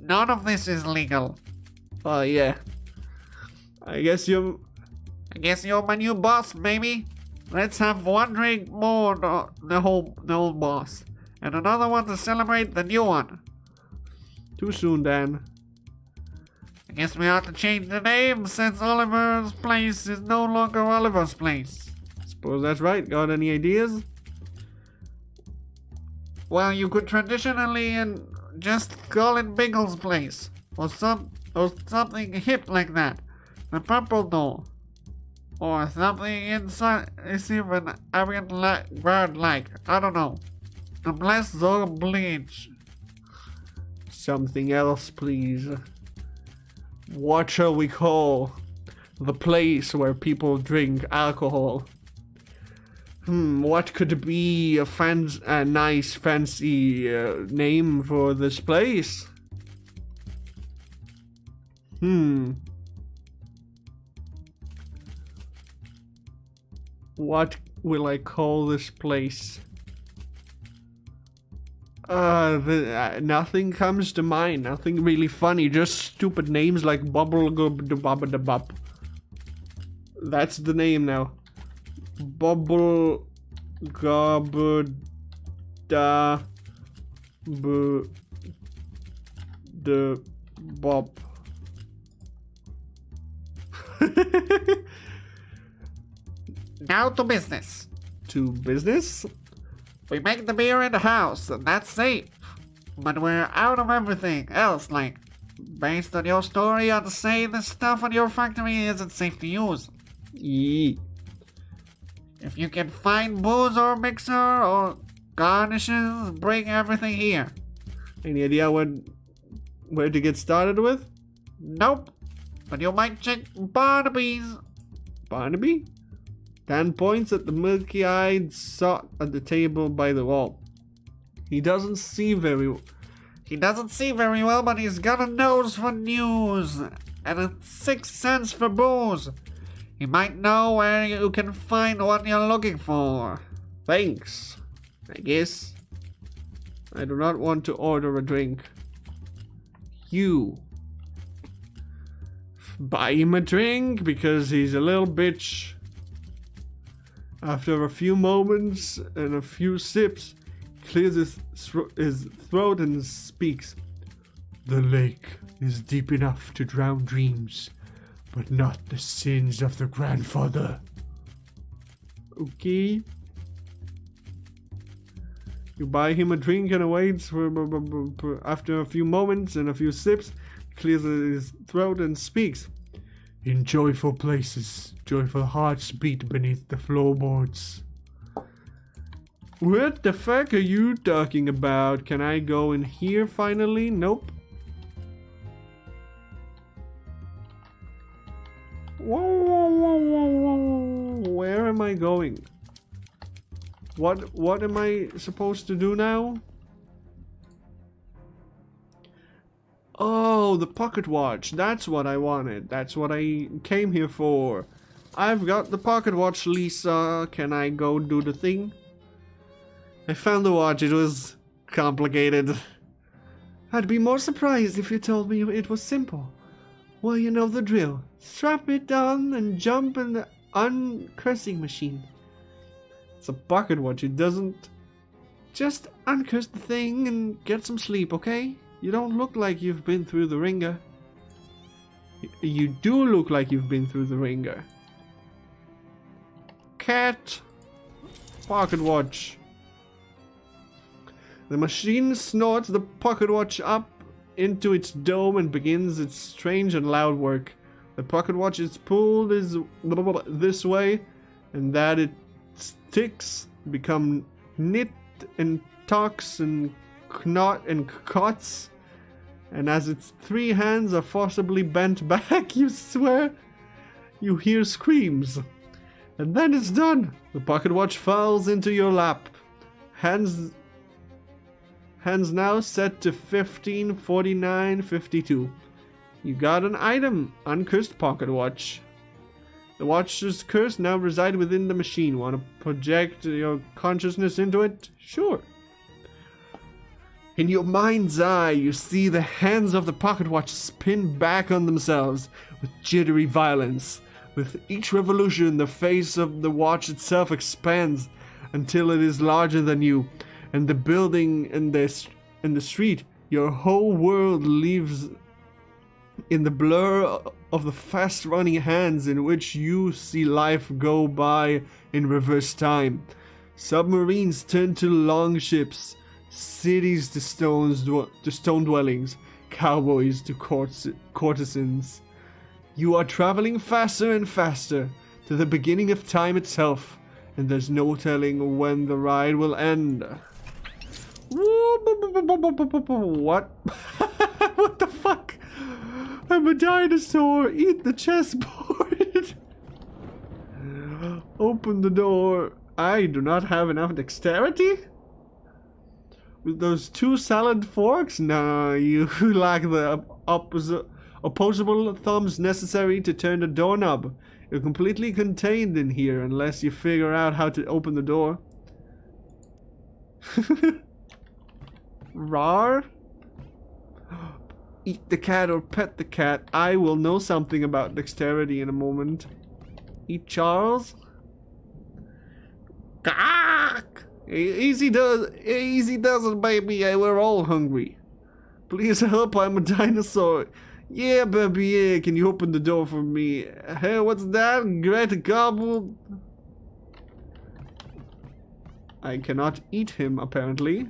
Speaker 1: None of this is legal. Oh, yeah. I guess you're my new boss, baby. Let's have one drink more, the old boss. And another one to celebrate the new one. Too soon, Dan. I guess we ought to change the name since Oliver's Place is no longer Oliver's Place. Suppose that's right. Got any ideas? Well, you could traditionally and just call it Biggles Place. Or something hip like that. The Purple Door. Or something inside is even avant-garde-like. I don't know. The Blessed Zone Bleach. Something else, please. What shall we call the place where people drink alcohol? What could be a nice fancy name for this place? What will I call this place? Nothing comes to mind. Nothing really funny. Just stupid names like Bubble Gub da Bubba da Bub. That's the name now. Bubble Gub da Bu the Bob.
Speaker 2: Now to business.
Speaker 1: To business?
Speaker 2: We make the beer in the house, and that's safe. But we're out of everything else, like, based on your story, I'd say the stuff in your factory isn't safe to use.
Speaker 1: Yee.
Speaker 2: If you can find booze or mixer or garnishes, bring everything here.
Speaker 1: Any idea where to get started with?
Speaker 2: Nope. But you might check Barnaby's.
Speaker 1: Barnaby? Dan points at the milky-eyed sot at the table by the wall. He doesn't see very well.
Speaker 2: He doesn't see very well, but he's got a nose for news and a sixth sense for booze. He might know where you can find what you're looking for.
Speaker 1: Thanks, I guess. I do not want to order a drink. You. Buy him a drink because he's a little bitch. After a few moments and a few sips, he clears his throat and speaks. The lake is deep enough to drown dreams, but not the sins of the grandfather. Okay. You buy him a drink and awaits for after a few moments and a few sips, he clears his throat and speaks. In joyful places, joyful hearts beat beneath the floorboards. What the fuck are you talking about? Can I go in here finally? Nope. Whoa. Where am I going? What am I supposed to do now? Oh, the pocket watch. That's what I wanted. That's what I came here for. I've got the pocket watch, Lisa. Can I go do the thing? I found the watch. It was complicated. I'd be more surprised if you told me it was simple. Well, you know the drill. Strap it on and jump in the uncursing machine. It's a pocket watch. It doesn't... Just uncurse the thing and get some sleep, okay? You don't look like you've been through the ringer. You do look like you've been through the ringer. Cat. Pocket watch. The machine snorts the pocket watch up into its dome and begins its strange and loud work. The pocket watch is pulled this way and that its ticks become knit and tocks and knot and cots. And as its three hands are forcibly bent back, you swear, you hear screams. And then it's done. The pocket watch falls into your lap. Hands now set to 15, 49, 52. You got an item, uncursed pocket watch. The watch's curse now reside within the machine. Want to project your consciousness into it? Sure. In your mind's eye, you see the hands of the pocket watch spin back on themselves with jittery violence. With each revolution, the face of the watch itself expands until it is larger than you, and the building and the street, your whole world lives in the blur of the fast-running hands in which you see life go by in reverse time. Submarines turn to longships, cities to stone dwellings, cowboys to courtesans. You are traveling faster and faster to the beginning of time itself, and there's no telling when the ride will end. What? What the fuck? I'm a dinosaur. Eat the chessboard. Open the door. I do not have enough dexterity? With those two salad forks? Nah, you lack the opposable thumbs necessary to turn the doorknob. You're completely contained in here unless you figure out how to open the door. Rar? Eat the cat or pet the cat. I will know something about dexterity in a moment. Eat Charles? Easy does it, baby. We're all hungry. Please help, I'm a dinosaur. Yeah, baby, yeah. Can you open the door for me? Hey, what's that? Great gobble. I cannot eat him, apparently.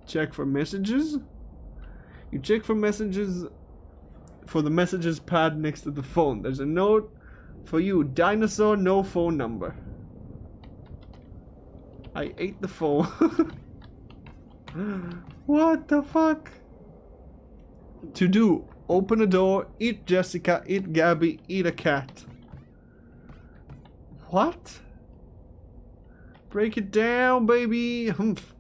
Speaker 1: Check for messages. You check for messages for the messages pad next to the phone. There's a note for you. Dinosaur, no phone number. I ate the phone. What the fuck? To do. Open a door, eat Jessica, eat Gabby, eat a cat. What? Break it down, baby. Humph.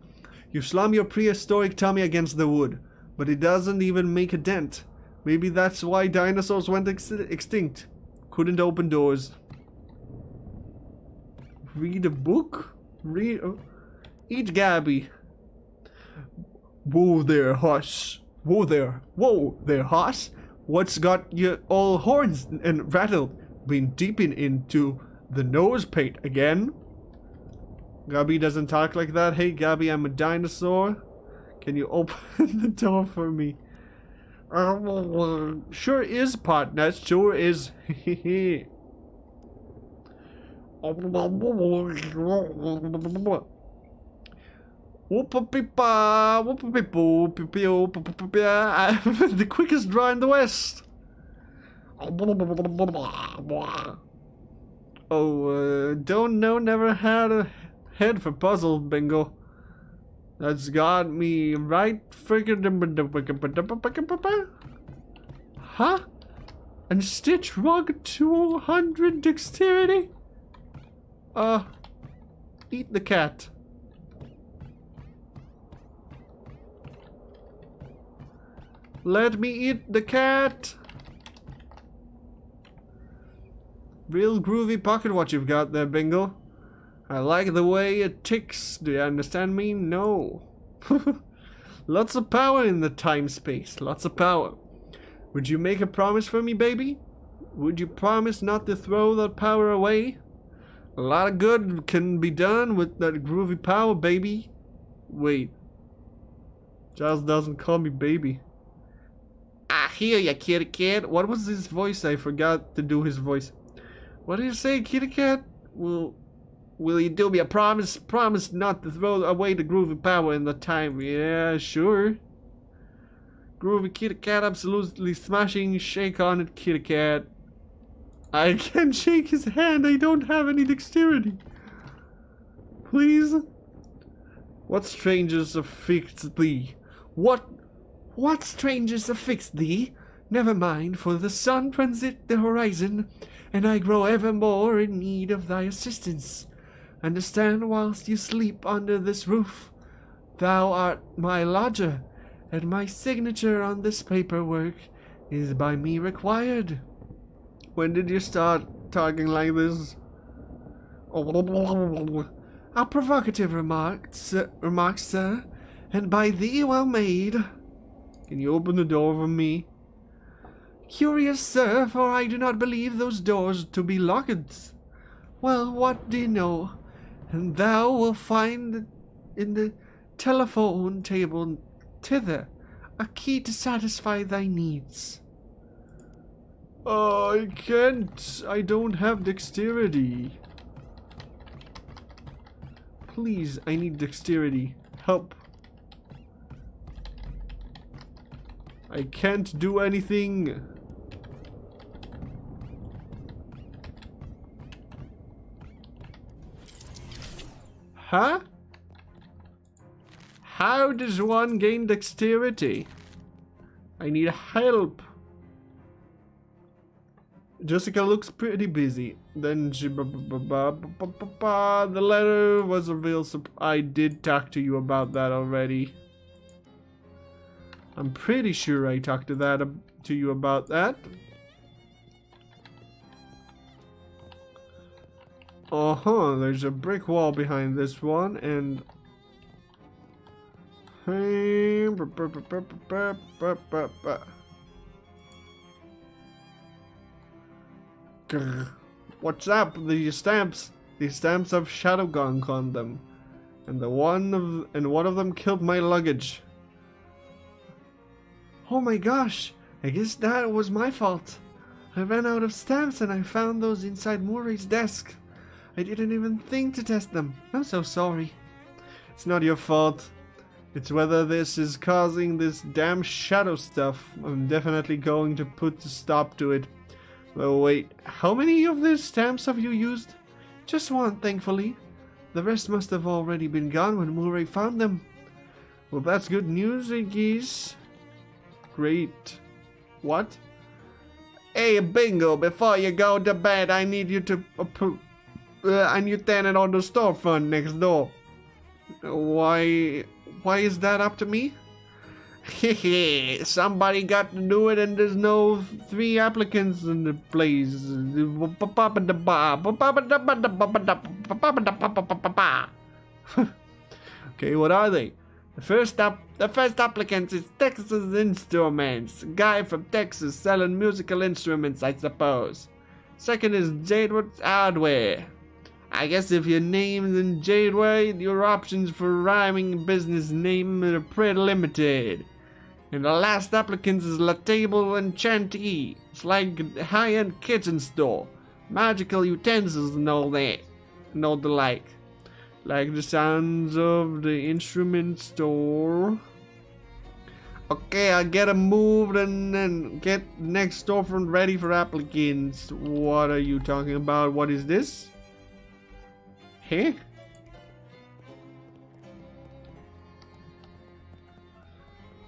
Speaker 1: You slam your prehistoric tummy against the wood, but it doesn't even make a dent. Maybe that's why dinosaurs went extinct. Couldn't open doors. Read a book? Eat Gabby. Whoa there, hush. Whoa there, hush. What's got your all horns and rattled? Been deeping into the nose paint again? Gabby doesn't talk like that. Hey Gabby, I'm a dinosaur. Can you open the door for me? Sure is, partner. Sure is. The quickest draw in the West. Oh, don't know, never had a head for puzzle bingo. That's got me right friggin'. Huh? And Stitch Rug 200 dexterity? Eat the cat. Let me eat the cat. Real groovy pocket watch you've got there, Bingo. I like the way it ticks. Do you understand me? No. Lots of power in the time-space. Lots of power. Would you make a promise for me, baby? Would you promise not to throw that power away? A lot of good can be done with that groovy power, baby. Wait. Giles doesn't call me baby. I hear ya, kitty cat. What was his voice? I forgot to do his voice. What did you say, kitty cat? Will you do me a promise? Promise not to throw away the groovy power in the time. Yeah, sure. Groovy kitty cat, absolutely smashing. Shake on it, kitty cat. I can't shake his hand. I don't have any dexterity. Please. What strangers affixed thee? What strangers affixed thee? Never mind, for the sun transit the horizon, and I grow ever more in need of thy assistance. Understand whilst you sleep under this roof. Thou art my lodger, and my signature on this paperwork is by me required. When did you start talking like this? A provocative remark, sir, and by thee well made. Can you open the door for me? Curious, sir, for I do not believe those doors to be locked. Well, what do you know? And thou wilt find in the telephone table thither a key to satisfy thy needs. I can't. I don't have dexterity. Please, I need dexterity. Help. I can't do anything. Huh? How does one gain dexterity? I need help. Jessica looks pretty busy. Then she... The letter was a real I did talk to you about that already. I'm pretty sure I talked to you about that. There's a brick wall behind this one, and hey, what's up? These stamps have shadow gunk on them, and one of them killed my luggage. Oh my gosh, I guess that was my fault. I ran out of stamps and I found those inside Murray's desk. I didn't even think to test them. I'm so sorry. It's not your fault. It's whether this is causing this damn shadow stuff. I'm definitely going to put a stop to it. Oh wait, how many of these stamps have you used? Just one, thankfully. The rest must have already been gone when Murray found them. Well, that's good news, I guess. Great. What? Hey, Bingo, before you go to bed, I need you to I need tenant on the storefront next door. Why is that up to me? Hehe, somebody got to do it and there's no 3 applicants in the place. Okay, what are they? The first applicant is Texas Instruments. Guy from Texas selling musical instruments, I suppose. Second is Jadewood's Hardware. I guess if you're named in Jadeway, your options for rhyming business name are pretty limited. And the last applicant is La Table Enchantee. It's like a high-end kitchen store. Magical utensils and all that. And all the like. Like the sounds of the instrument store. Okay, I'll get them moved and then get next storefront ready for applicants. What are you talking about? What is this? Hey?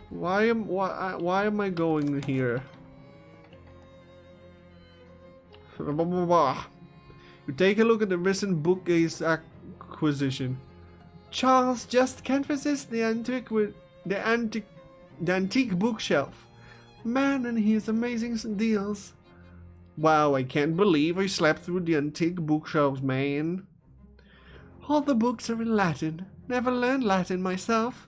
Speaker 1: Why am I going here? You take a look at the recent bookcase acquisition. Charles just can't resist the antique bookshelf. Man and his amazing deals. Wow, I can't believe I slept through the antique bookshelves, man. All the books are in Latin. Never learned Latin myself.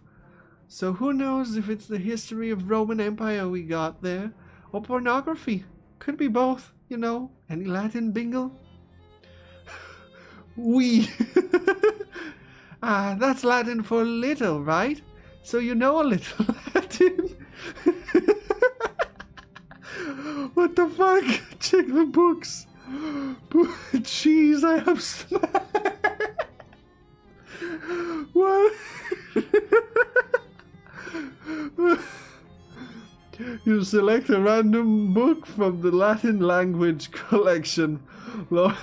Speaker 1: So who knows if it's the history of Roman Empire we got there, or pornography. Could be both, you know. Any Latin, Bingo? Oui. That's Latin for little, right? So you know a little Latin. What the fuck? Check the books. Jeez, I have what? You select a random book from the Latin language collection. Lord,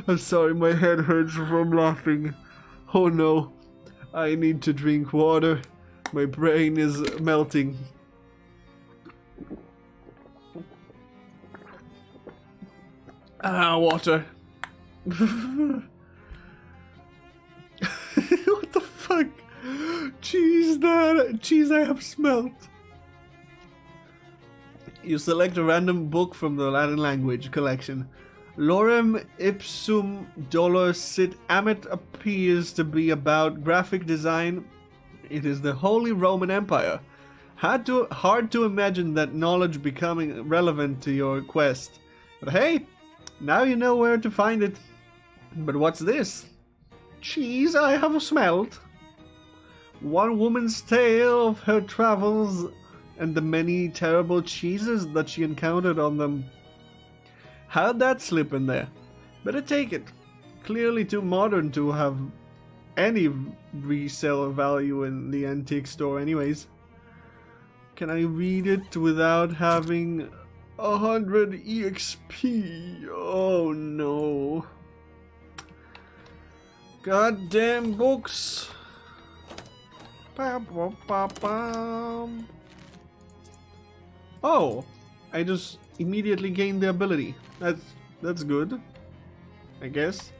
Speaker 1: I'm sorry, my head hurts from laughing. Oh no, I need to drink water. My brain is melting. Water. What the fuck? Cheese I have smelt. You select a random book from the Latin language collection. Lorem ipsum dolor sit amet appears to be about graphic design. It is the Holy Roman Empire. Hard to imagine that knowledge becoming relevant to your quest. But hey, now you know where to find it. But what's this? Cheese I have smelt. One woman's tale of her travels and the many terrible cheeses that she encountered on them. How'd that slip in there? Better take it. Clearly too modern to have any resale value in the antique store anyways. Can I read it without having 100 EXP? Oh no. Goddamn books. Oh, I just immediately gained the ability. That's good, I guess.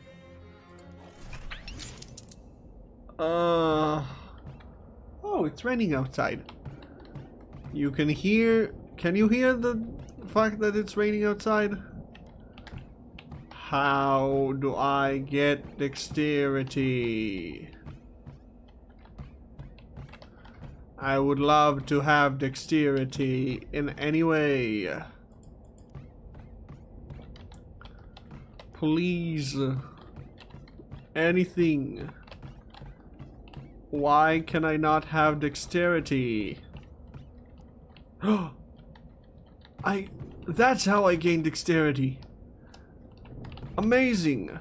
Speaker 1: Oh, it's raining outside. Can you hear the fact that it's raining outside? How do I get dexterity? I would love to have dexterity in any way. Please. Anything. Why can I not have dexterity? That's how I gain dexterity. Amazing.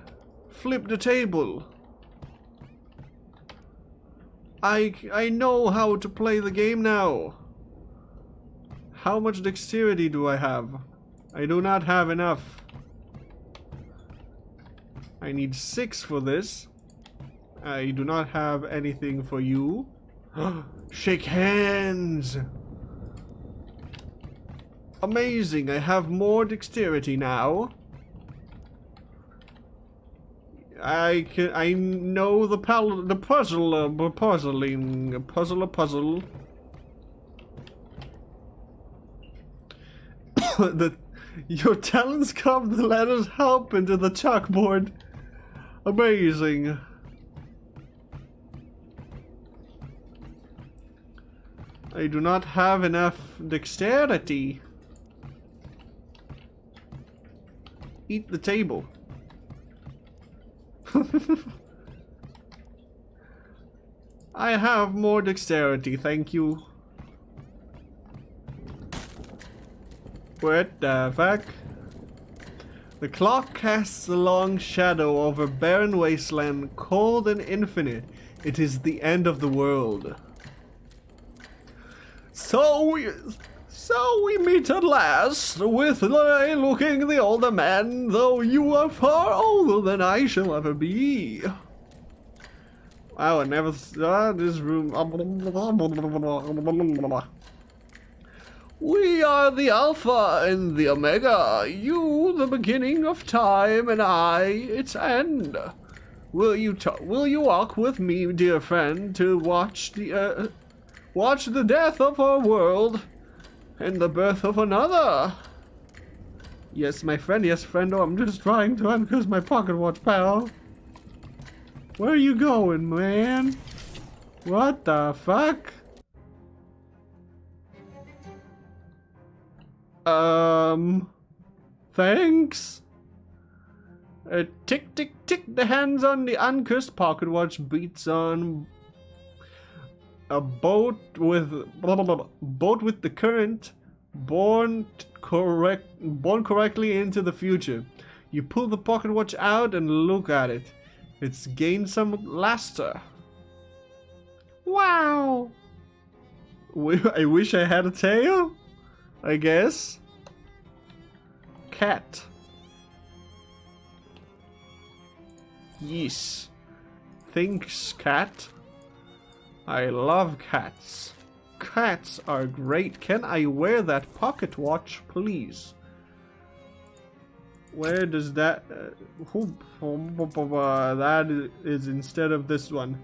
Speaker 1: Flip the table. I know how to play the game now. How much dexterity do I have? I do not have enough. I need 6 for this. I do not have anything for you. Shake hands. Amazing, I have more dexterity now. I know the puzzle. Your talents carve the letters help into the chalkboard. Amazing. I do not have enough dexterity. Eat the table. I have more dexterity, thank you. What the fuck? The clock casts a long shadow over barren wasteland, cold and infinite. It is the end of the world. So we meet at last, with I looking the older man, though you are far older than I shall ever be. Wow, I never saw this room. We are the Alpha and the Omega, you the beginning of time and I its end. Will you walk with me, dear friend, to watch the death of our world and the birth of another? Yes, my friend, yes, friendo, I'm just trying to uncurse my pocket watch, pal. Where are you going, man? What the fuck? Thanks. Tick, tick, tick, the hands on the uncursed pocket watch beats on a boat with the current, born correctly into the future. You pull the pocket watch out and look at it. It's gained some luster. Wow. I wish I had a tail, I guess. Cat. Yes. Thanks, cat. I love cats. Cats are great. Can I wear that pocket watch, please? Where does that... that is instead of this one.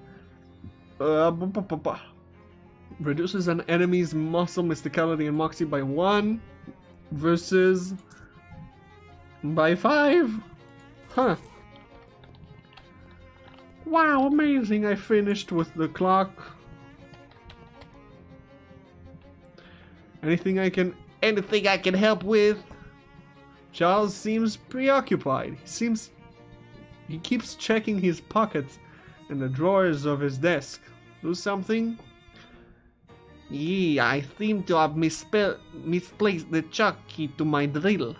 Speaker 1: Reduces an enemy's muscle, mysticality, and moxie by 1 versus by 5. Huh. Wow, amazing. I finished with the clock. Anything I can help with? Charles seems preoccupied. He keeps checking his pockets and the drawers of his desk. Do something? Yeah, I seem to have misplaced the chuck key to my drill.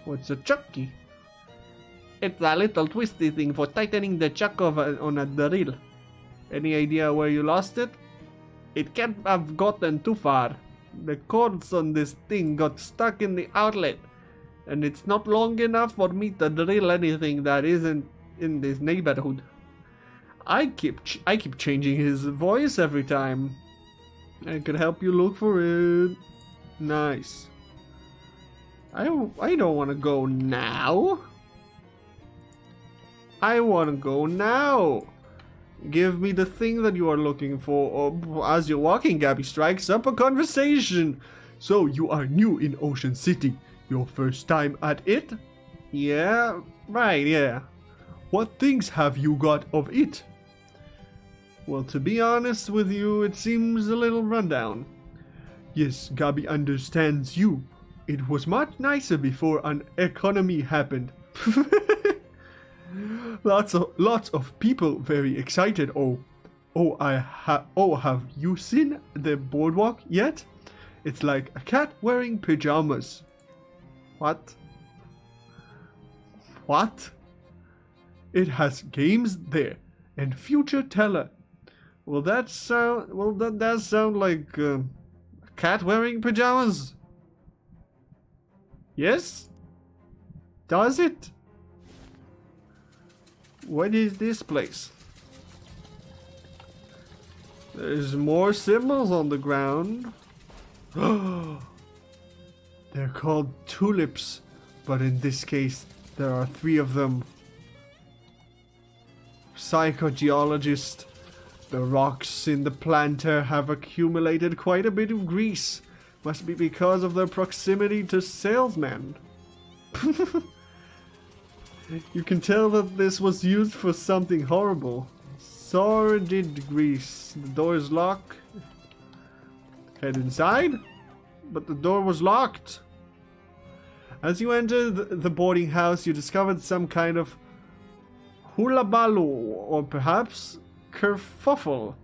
Speaker 1: What's a chuck key? It's a little twisty thing for tightening the chuck on a drill. Any idea where you lost it? It can't have gotten too far. The cords on this thing got stuck in the outlet, and it's not long enough for me to drill anything that isn't in this neighborhood. I keep changing his voice every time. I could help you look for it. Nice. I don't want to go now. I want to go now. Give me the thing that you are looking for. Or as you're walking, Gabby strikes up a conversation. So you are new in Ocean City. Your first time at it? Yeah, right, yeah. What things have you got of it? Well, to be honest with you, it seems a little rundown. Yes, Gabi understands you. It was much nicer before an economy happened. Lots of people very excited. Have you seen the boardwalk yet? It's like a cat wearing pajamas. What? What? It has games there and future teller. Well, that does sound like a cat wearing pajamas. Yes? Does it? What is this place? There's more symbols on the ground. They're called tulips, but in this case, there are 3 of them. Psychogeologist. The rocks in the planter have accumulated quite a bit of grease. Must be because of their proximity to salesmen. You can tell that this was used for something horrible. Sordid grease. The door is locked. Head inside, but the door was locked. As you entered the boarding house, you discovered some kind of hulabaloo, or perhaps kerfuffle.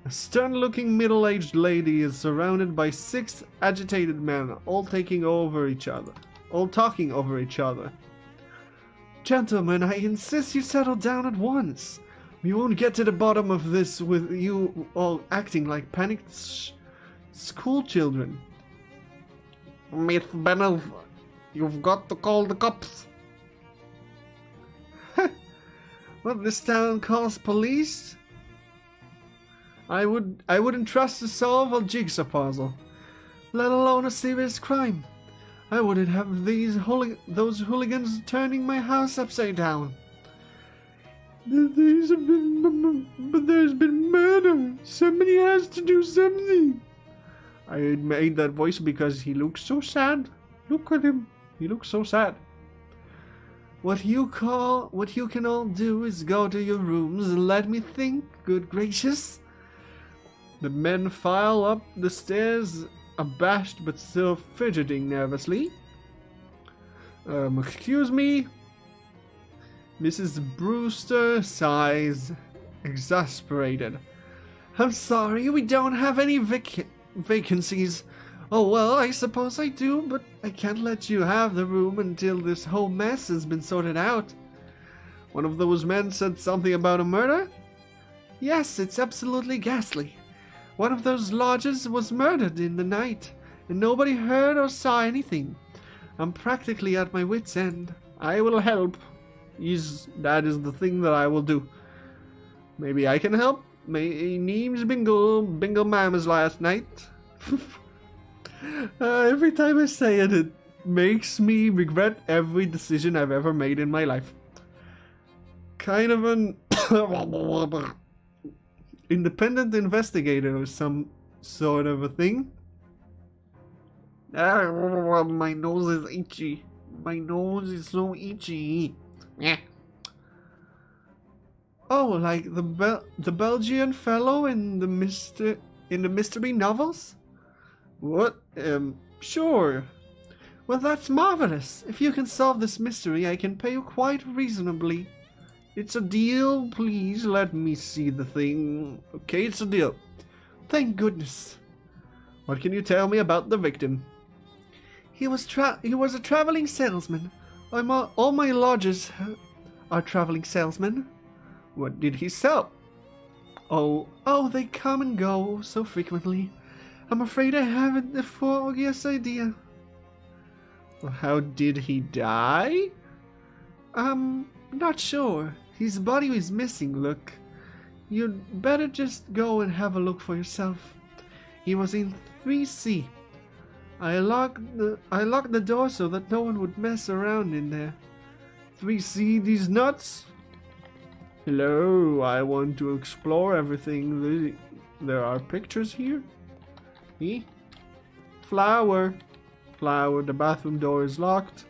Speaker 1: A stern-looking middle-aged lady is surrounded by 6 agitated men, all talking over each other. Gentlemen, I insist you settle down at once. We won't get to the bottom of this with you all acting like panicked school children.
Speaker 2: Miss Benov, you've got to call the cops.
Speaker 1: What this town calls police? I wouldn't trust to solve a jigsaw puzzle, let alone a serious crime. I wouldn't have those hooligans turning my house upside down. But there's been murder. Somebody has to do something. I made that voice because he looks so sad. Look at him. He looks so sad. What you can all do is go to your rooms and let me think, good gracious. The men file up the stairs, abashed but still fidgeting nervously. Excuse me? Mrs. Brewster sighs, exasperated. I'm sorry, we don't have any vacancies. Oh well, I suppose I do, but I can't let you have the room until this whole mess has been sorted out. One of those men said something about a murder? Yes, it's absolutely ghastly. One of those lodgers was murdered in the night, and nobody heard or saw anything. I'm practically at my wit's end. I will help. That is the thing that I will do. Maybe I can help? My name's Bingle Mamas last night. Every time I say it, it makes me regret every decision I've ever made in my life. Kind of an independent investigator or some sort of a thing.
Speaker 2: My nose is itchy. My nose is so itchy. Yeah.
Speaker 1: Oh, like the Belgian fellow in the mystery novels? What? Sure. Well, that's marvelous. If you can solve this mystery, I can pay you quite reasonably. It's a deal. Please let me see the thing. Okay, it's a deal. Thank goodness. What can you tell me about the victim? He was a traveling salesman. All my lodgers are traveling salesmen. What did he sell? Oh, they come and go so frequently. I'm afraid I haven't the foggiest idea. Well, how did he die? Not sure. His body is missing, look. You'd better just go and have a look for yourself. He was in 3C. I locked the door so that no one would mess around in there. 3C, these nuts? Hello, I want to explore everything. There are pictures here. Flower. The bathroom door is locked.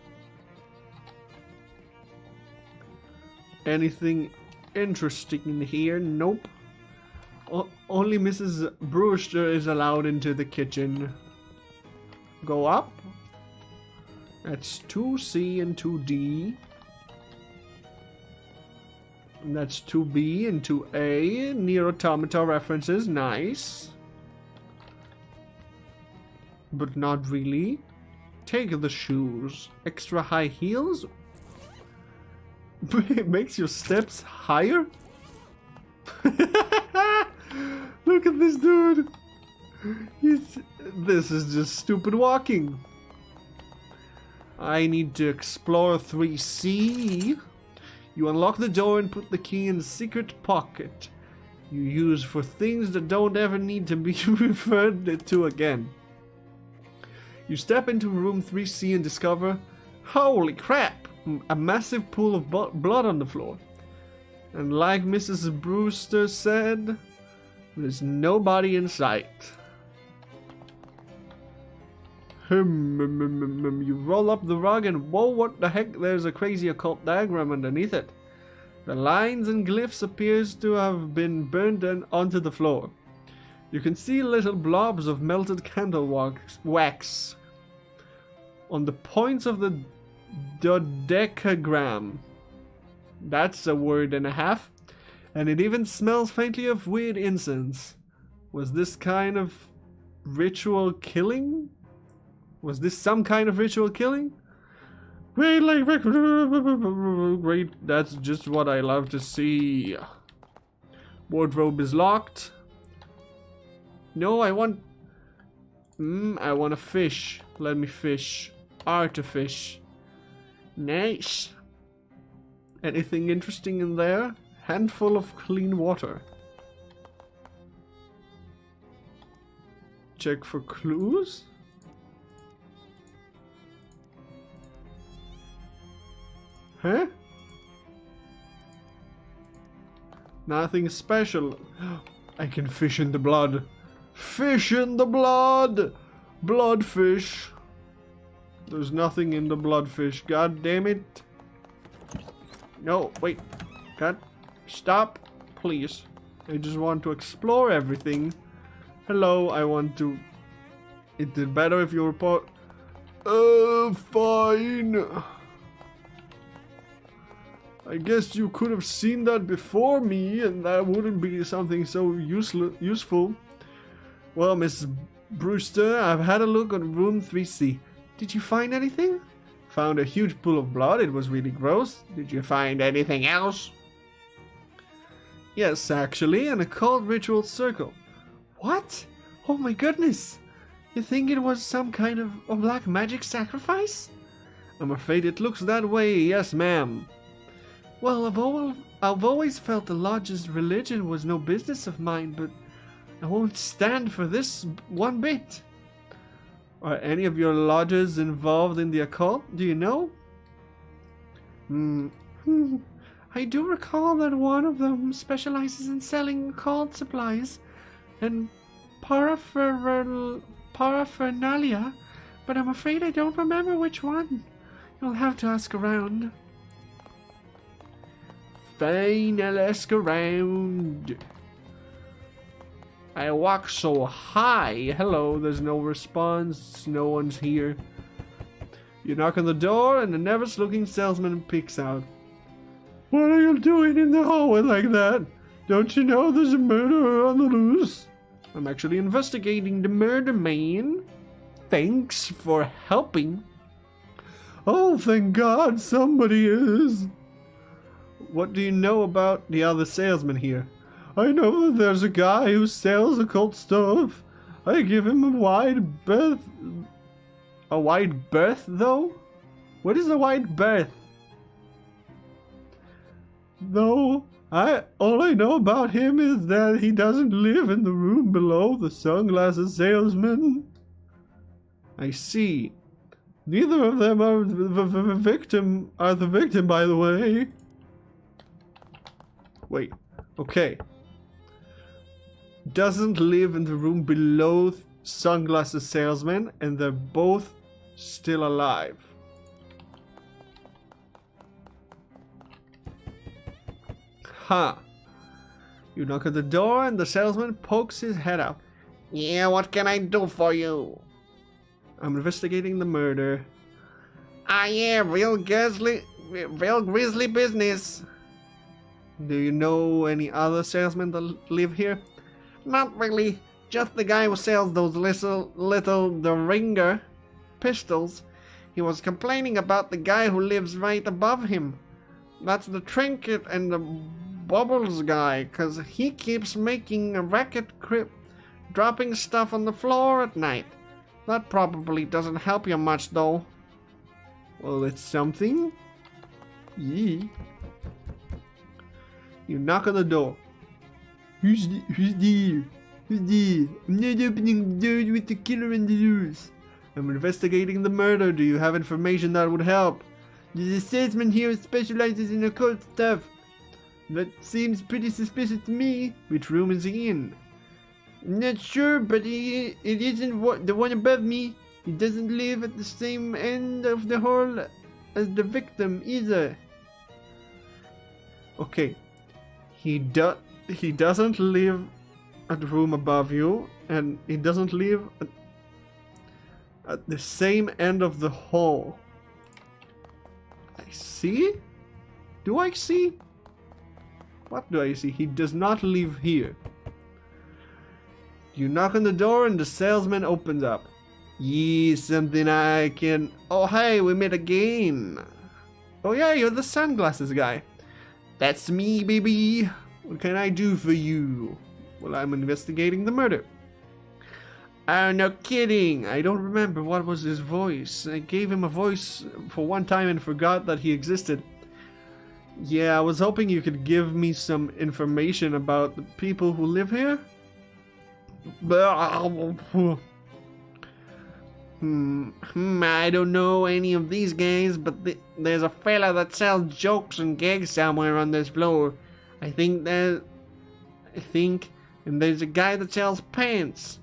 Speaker 1: Anything interesting in here? Nope. Only Mrs. Brewster is allowed into the kitchen. Go up. That's 2C and 2D. And that's 2B and 2A. Near Automata references. Nice. But not really. Take the shoes. Extra high heels? It makes your steps higher? Look at this dude. This is just stupid walking. I need to explore 3C. You unlock the door and put the key in the secret pocket you use for things that don't ever need to be referred to again. You step into room 3C and discover, holy crap, a massive pool of blood on the floor. And like Mrs. Brewster said, there's nobody in sight. You roll up the rug and whoa, what the heck, there's a crazy occult diagram underneath it. The lines and glyphs appears to have been burned onto the floor. You can see little blobs of melted candle wax on the points of the dodecagram. That's a word and a half. And it even smells faintly of weird incense. Was this kind of ritual killing? Was this some kind of ritual killing? Great, great, that's just what I love to see. Wardrobe is locked. No, I want a fish. Let me fish. Artifish. Nice. Anything interesting in there? Handful of clean water. Check for clues. Huh? Nothing special. I can fish in the blood. Fish in the blood! Bloodfish. There's nothing in the bloodfish. God damn it. No, wait. God. Stop. Please. I just want to explore everything. Hello, I want to... It'd better if you report... fine. I guess you could have seen that before me, and that wouldn't be something so useful. Well, Miss Brewster, I've had a look on room 3C. Did you find anything? Found a huge pool of blood. It was really gross. Did you find anything else? Yes, actually, an occult ritual circle. What? Oh my goodness! You think it was some kind of a black magic sacrifice? I'm afraid it looks that way, yes ma'am. Well, I've always felt the lodge's religion was no business of mine, but I won't stand for this one bit. Are any of your lodges involved in the occult? Do you know? I do recall that one of them specializes in selling occult supplies and paraphernalia, but I'm afraid I don't remember which one. You'll have to ask around. Fine, I'll ask around. I walk so high. Hello, there's no response. No one's here. You knock on the door and the nervous-looking salesman peeks out. What are you doing in the hallway like that? Don't you know there's a murderer on the loose? I'm actually investigating the murder, man. Thanks for helping. Oh, thank God somebody is. What do you know about the other salesman here? I know that there's a guy who sells occult stuff. I give him a wide berth. A wide berth, though? What is a wide berth? No, all I know about him is that he doesn't live in the room below the sunglasses salesman. I see. Neither of them are the victim, by the way. Wait, okay. Doesn't live in the room below sunglasses salesman, and they're both still alive. Huh. You knock on the door and the salesman pokes his head out.
Speaker 2: Yeah, what can I do for you?
Speaker 1: I'm investigating the murder.
Speaker 2: Ah, yeah, real grisly business.
Speaker 1: Do you know any other salesmen that live here?
Speaker 2: Not really. Just the guy who sells those little the ringer pistols. He was complaining about the guy who lives right above him. That's the trinket and the bubbles guy, 'cause he keeps making a racket dropping stuff on the floor at night. That probably doesn't help you much though.
Speaker 1: Well, it's something. Yeah. You knock on the door. Who's there? Who's there? I'm not opening the door with the killer in the loose. I'm investigating the murder. Do you have information that would help? There's a salesman here who specializes in occult stuff. That seems pretty suspicious to me. Which room is he in? I'm not sure, but it isn't the one above me. He doesn't live at the same end of the hall as the victim either. Okay. He doesn't live at the room above you, and he doesn't live at the same end of the hall. I see? Do I see? What do I see? He does not live here. You knock on the door and the salesman opens up. Yeah, something I can... Oh, hey, we met again. Oh, yeah, you're the sunglasses guy. That's me, baby. What can I do for you? Well, I'm investigating the murder. Oh, no kidding. I don't remember what was his voice. I gave him a voice for one time and forgot that he existed. Yeah, I was hoping you could give me some information about the people who live here. I don't know any of these guys, but there's a fella that sells jokes and gags somewhere on this floor. And there's a guy that sells pants.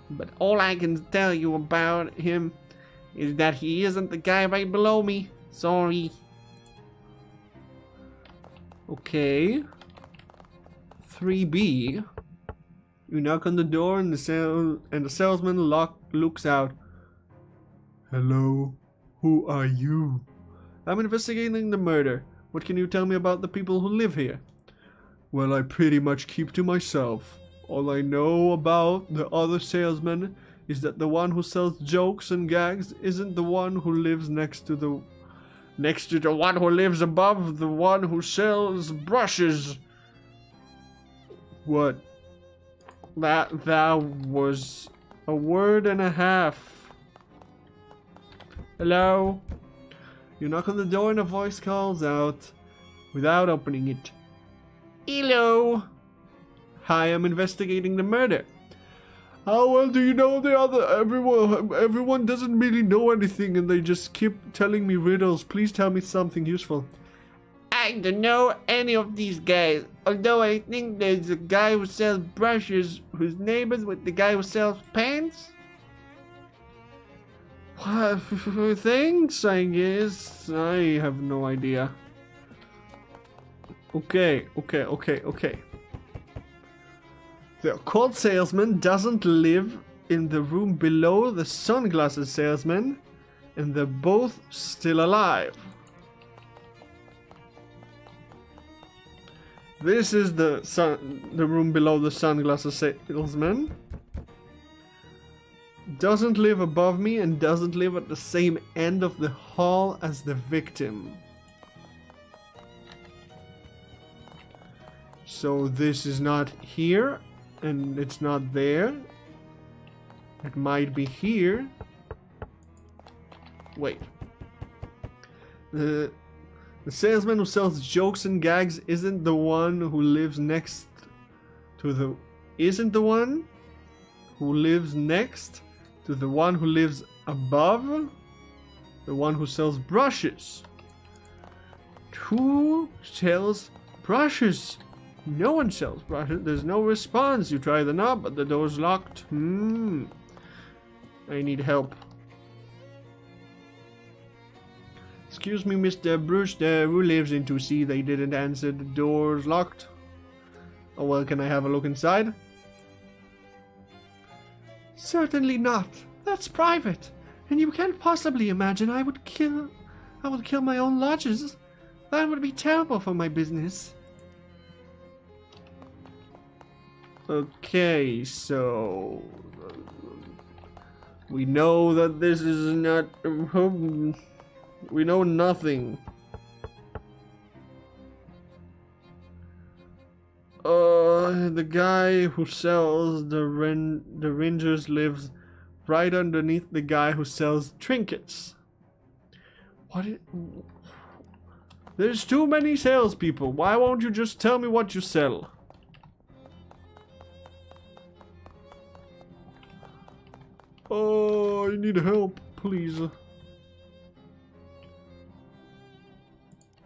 Speaker 1: But all I can tell you about him is that he isn't the guy right below me. Sorry. Okay. 3B. You knock on the door and the salesman looks out. Hello, who are you? I'm investigating the murder. What can you tell me about the people who live here? Well, I pretty much keep to myself. All I know about the other salesman is that the one who sells jokes and gags isn't the one who lives next to the one who lives above the one who sells brushes. What? That was a word and a half. Hello? You knock on the door and a voice calls out without opening it. Hello? Hi, I'm investigating the murder. How well do you know the other? Everyone doesn't really know anything and they just keep telling me riddles. Please tell me something useful. I don't know any of these guys. Although I think there's a guy who sells brushes who's neighbors with the guy who sells pants. What? Thanks, I guess. I have no idea. Okay. The occult salesman doesn't live in the room below the sunglasses salesman, and they're both still alive. This is the room below the sunglasses salesman. Doesn't live above me and doesn't live at the same end of the hall as the victim. So this is not here. And it's not there. It might be here. Wait. The salesman who sells jokes and gags isn't the one who lives next to the... Isn't the one who lives next to the one who lives above the one who sells brushes. Who sells brushes? No one sells brushes. There's no response. You try the knob, but the door's locked. I need help. Excuse me, Mr. Brewster, who lives in 2C? They didn't answer. The door's locked. Oh well, can I have a look inside?
Speaker 2: Certainly not. That's private. And you can't possibly imagine I would kill my own lodgers. That would be terrible for my business.
Speaker 1: Okay, so we know that this is not. We know nothing. The guy who sells the Rangers lives right underneath the guy who sells trinkets. There's too many salespeople. Why won't you just tell me what you sell? Oh, I need help, please.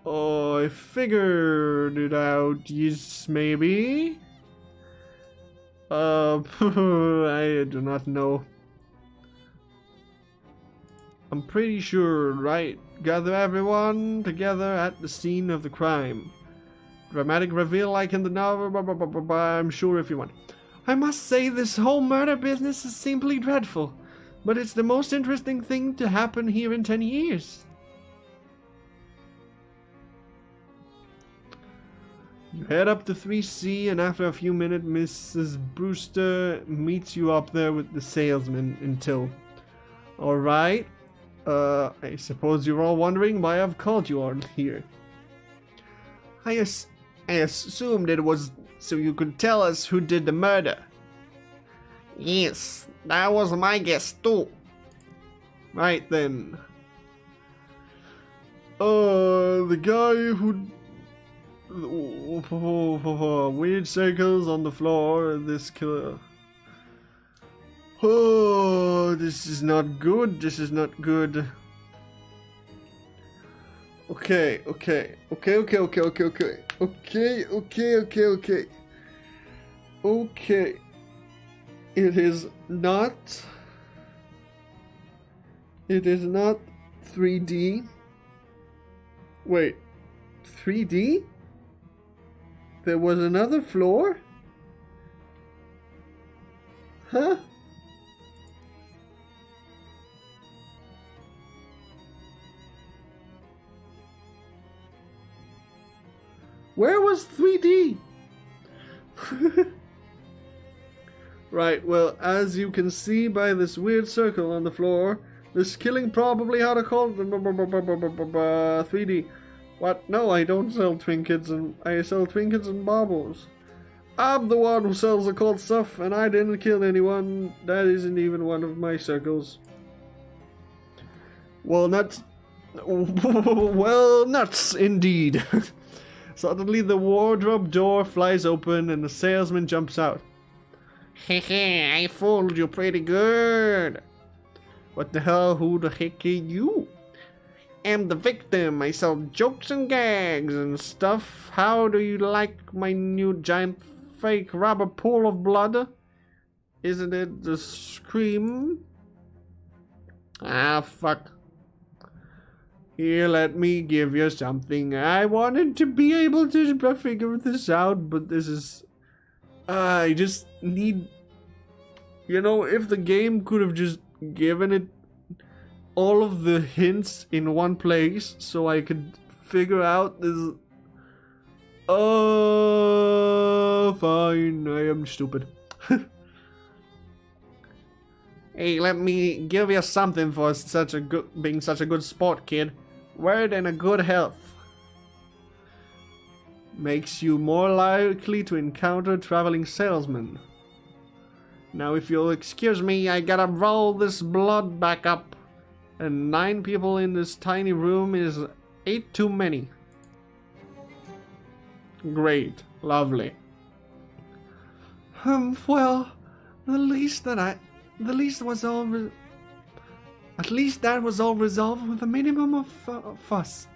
Speaker 1: Oh, I figured it out. Yes, maybe. I do not know. I'm pretty sure, right? Gather everyone together at the scene of the crime. Dramatic reveal like in the novel, I'm sure if you want.
Speaker 2: I must say this whole murder business is simply dreadful, but it's the most interesting thing to happen here in 10 years.
Speaker 1: You head up to 3C, and after a few minutes, Mrs. Brewster meets you up there with the salesman until. Alright. I suppose you're all wondering why I've called you on here.
Speaker 2: I assumed it was so you could tell us who did the murder. Yes, that was my guess too.
Speaker 1: Right then. The guy who... weird circles on the floor, this killer... Oh, this is not good. This is not good. Okay. It is not 3D. Wait, 3D? There was another floor? Huh? Where was 3D? Right, well, as you can see by this weird circle on the floor, this killing probably had a call 3D. What? No, I don't sell trinkets, and I sell trinkets and baubles. I'm the one who sells the cold stuff, and I didn't kill anyone. That isn't even one of my circles. Well, nuts. Well, nuts indeed. Suddenly the wardrobe door flies open and the salesman jumps out.
Speaker 2: Hehe, I fooled you pretty good.
Speaker 1: What the hell? Who the heck are you?
Speaker 2: I'm the victim. I sell jokes and gags and stuff. How do you like my new giant fake rubber pool of blood?
Speaker 1: Isn't it the Scream?
Speaker 2: Ah, fuck.
Speaker 1: Here, let me give you something. I wanted to be able to figure this out, but this is... I just need... You know, if the game could have just given it all of the hints in one place, so I could figure out this... Oh, fine, I am stupid.
Speaker 2: Hey, let me give you something for being such a good sport, kid. Word and a good health.
Speaker 1: Makes you more likely to encounter traveling salesmen.
Speaker 2: Now, if you'll excuse me, I gotta roll this blood back up.
Speaker 1: And 9 people in this tiny room is 8 too many. Great. Lovely.
Speaker 2: Well, at least that was all resolved with a minimum of fuss.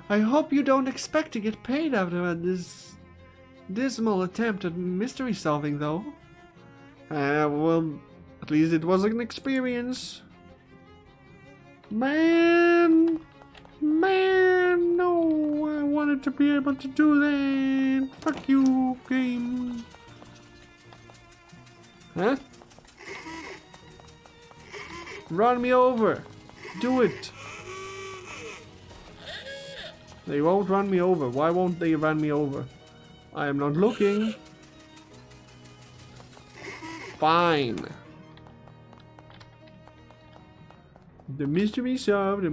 Speaker 2: I hope you don't expect to get paid after this dismal attempt at mystery solving, though.
Speaker 1: Well, at least it was an experience.
Speaker 2: Man,
Speaker 1: man, no, I wanted to be able to do that. Fuck you, game. Huh? Run me over. Do it. They won't run me over. Why won't they run me over? I am not looking. Fine. The mystery solved.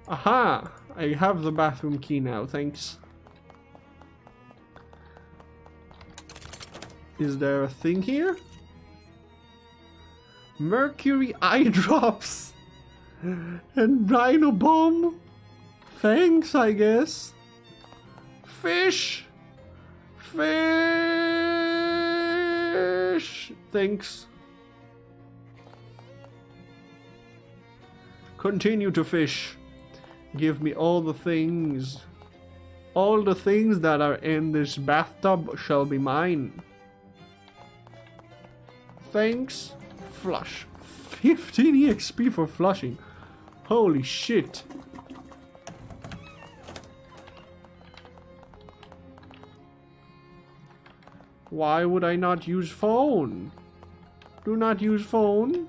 Speaker 1: Aha! I have the bathroom key now, thanks. Is there a thing here? Mercury eye drops! And rhino bomb? Thanks, I guess. Fish! Fish! Thanks. Continue to fish. Give me all the things. All the things that are in this bathtub shall be mine. Thanks. Flush. 15 EXP for flushing. Holy shit. Why would I not use phone? Do not use phone.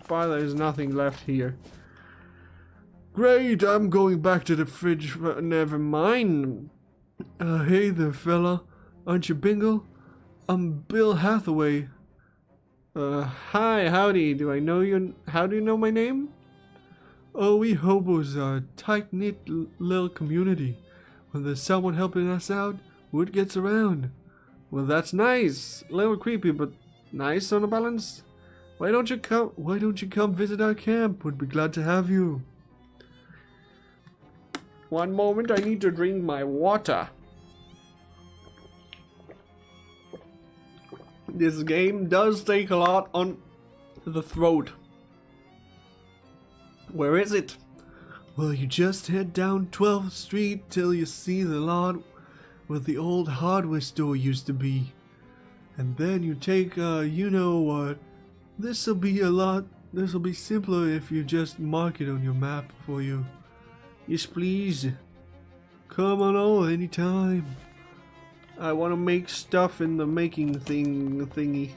Speaker 1: There's nothing left here. Great, I'm going back to the fridge. Never mind. Hey there, fella. Aren't you Bingo? I'm Bill Hathaway. Hi, howdy. Do I know you? How do you know my name? Oh, we hobos are a tight-knit little community. When there's someone helping us out, word gets around. Well, that's nice. A little creepy, but nice on the balance. Why don't you come visit our camp? We'd be glad to have you. One moment, I need to drink my water. This game does take a lot on the throat. Where is it? Well, you just head down 12th Street till you see the lot where the old hardware store used to be. And then you take, you know what? This'll be simpler if you just mark it on your map for you. Yes, please. Come on over anytime. I want to make stuff in the making thingy.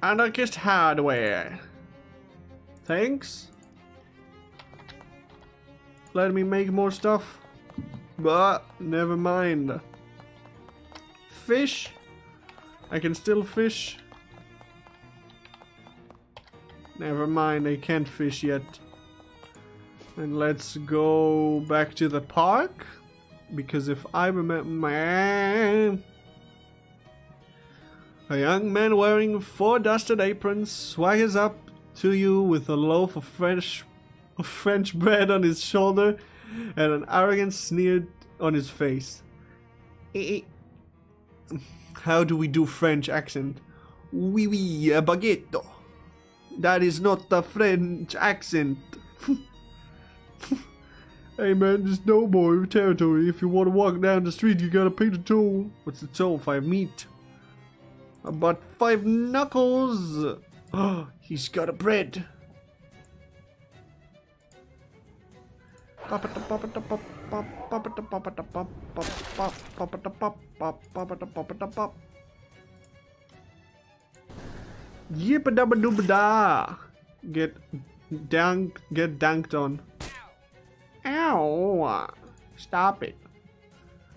Speaker 1: Anarchist hardware. Thanks. Let me make more stuff. But never mind. Fish. I can still fish. Never mind, I can't fish yet. And let's go back to the park. Because if I remember... A young man wearing 4 dusted aprons swaggers up to you with a loaf of French bread on his shoulder and an arrogant sneer on his face. How do we do French accent? Oui, oui, a baguette. That is not the French accent. Hey man, this no more territory. If you want to walk down the street, you gotta pay the toll. What's the toll? 5 meat. About 5 knuckles. Oh, he's got a bread. Yippa-dabba-dooba-da. Get dunked on. Ow! Stop it.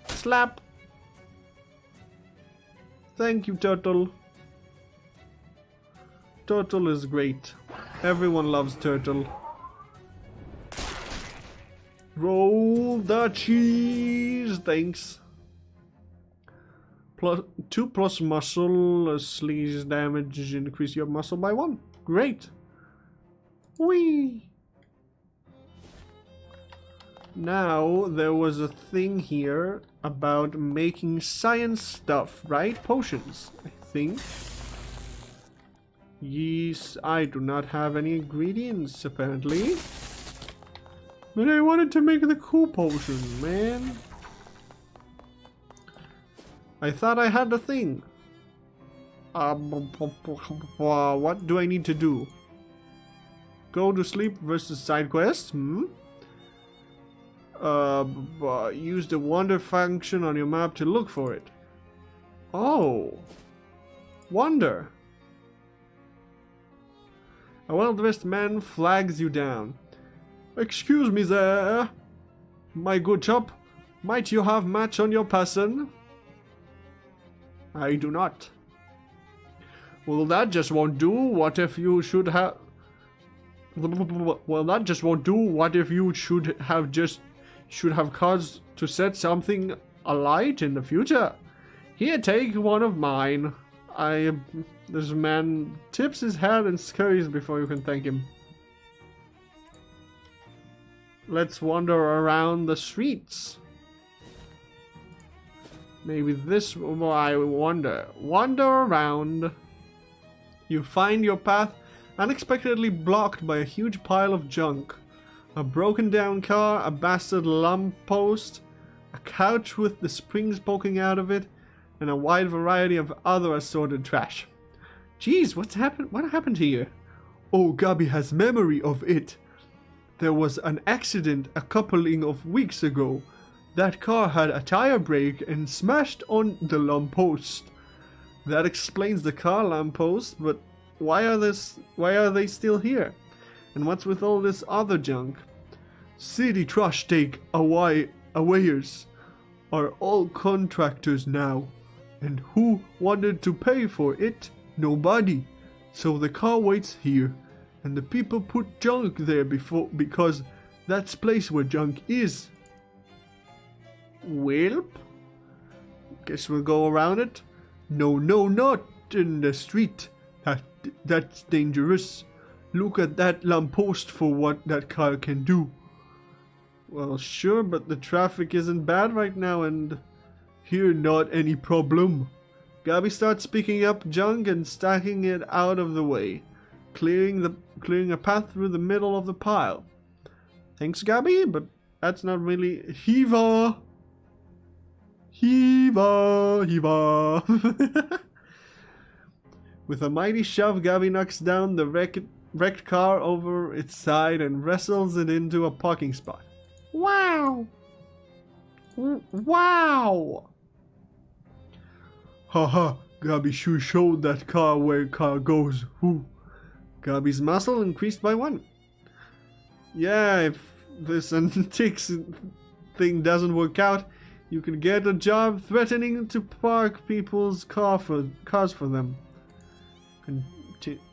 Speaker 1: Slap. Thank you, Turtle. Turtle is great. Everyone loves Turtle. Roll the cheese. Thanks. Plus 2+ muscle, sleaze damage, increase your muscle by 1. Great. Whee! Now, there was a thing here about making science stuff, right? Potions, I think. Yes, I do not have any ingredients, apparently. But I wanted to make the cool potion, man. I thought I had the thing. What do I need to do? Go to sleep versus side quest? Use the wander function on your map to look for it. Oh. Wander. A well-dressed man flags you down. Excuse me there, my good chap. Might you have match on your person? I do not. Well, that just won't do. What if you should have... Well, that just won't do. What if you should have cause to set something alight in the future? Here, take one of mine. This man tips his hat and scurries before you can thank him. Let's wander around the streets. Maybe this... I wonder. Wander around. You find your path unexpectedly blocked by a huge pile of junk. A broken down car, a bastard lamppost, a couch with the springs poking out of it, and a wide variety of other assorted trash. Jeez, what happened here? Oh, Gabi has memory of it. There was an accident a coupling of weeks ago. That car had a tire break and smashed on the lamppost. That explains the car lamppost, but why are they still here? And what's with all this other junk? City trash take awayers are all contractors now. And who wanted to pay for it? Nobody. So the car waits here. And the people put junk there because that's place where junk is. Well, guess we'll go around it. No, not in the street. That's dangerous. Look at that lamppost for what that car can do. Well, sure, but the traffic isn't bad right now, and here not any problem. Gabi starts picking up junk and stacking it out of the way, clearing a path through the middle of the pile. Thanks, Gabi, but that's not really... Hiva! With a mighty shove, Gabi knocks down the wrecked car over its side and wrestles it into a parking spot. Wow! Wow! Haha, Gabi sure showed that car where car goes. Whoo! Gabi's muscle increased by 1. Yeah, if this antiques thing doesn't work out, you can get a job threatening to park people's cars for them.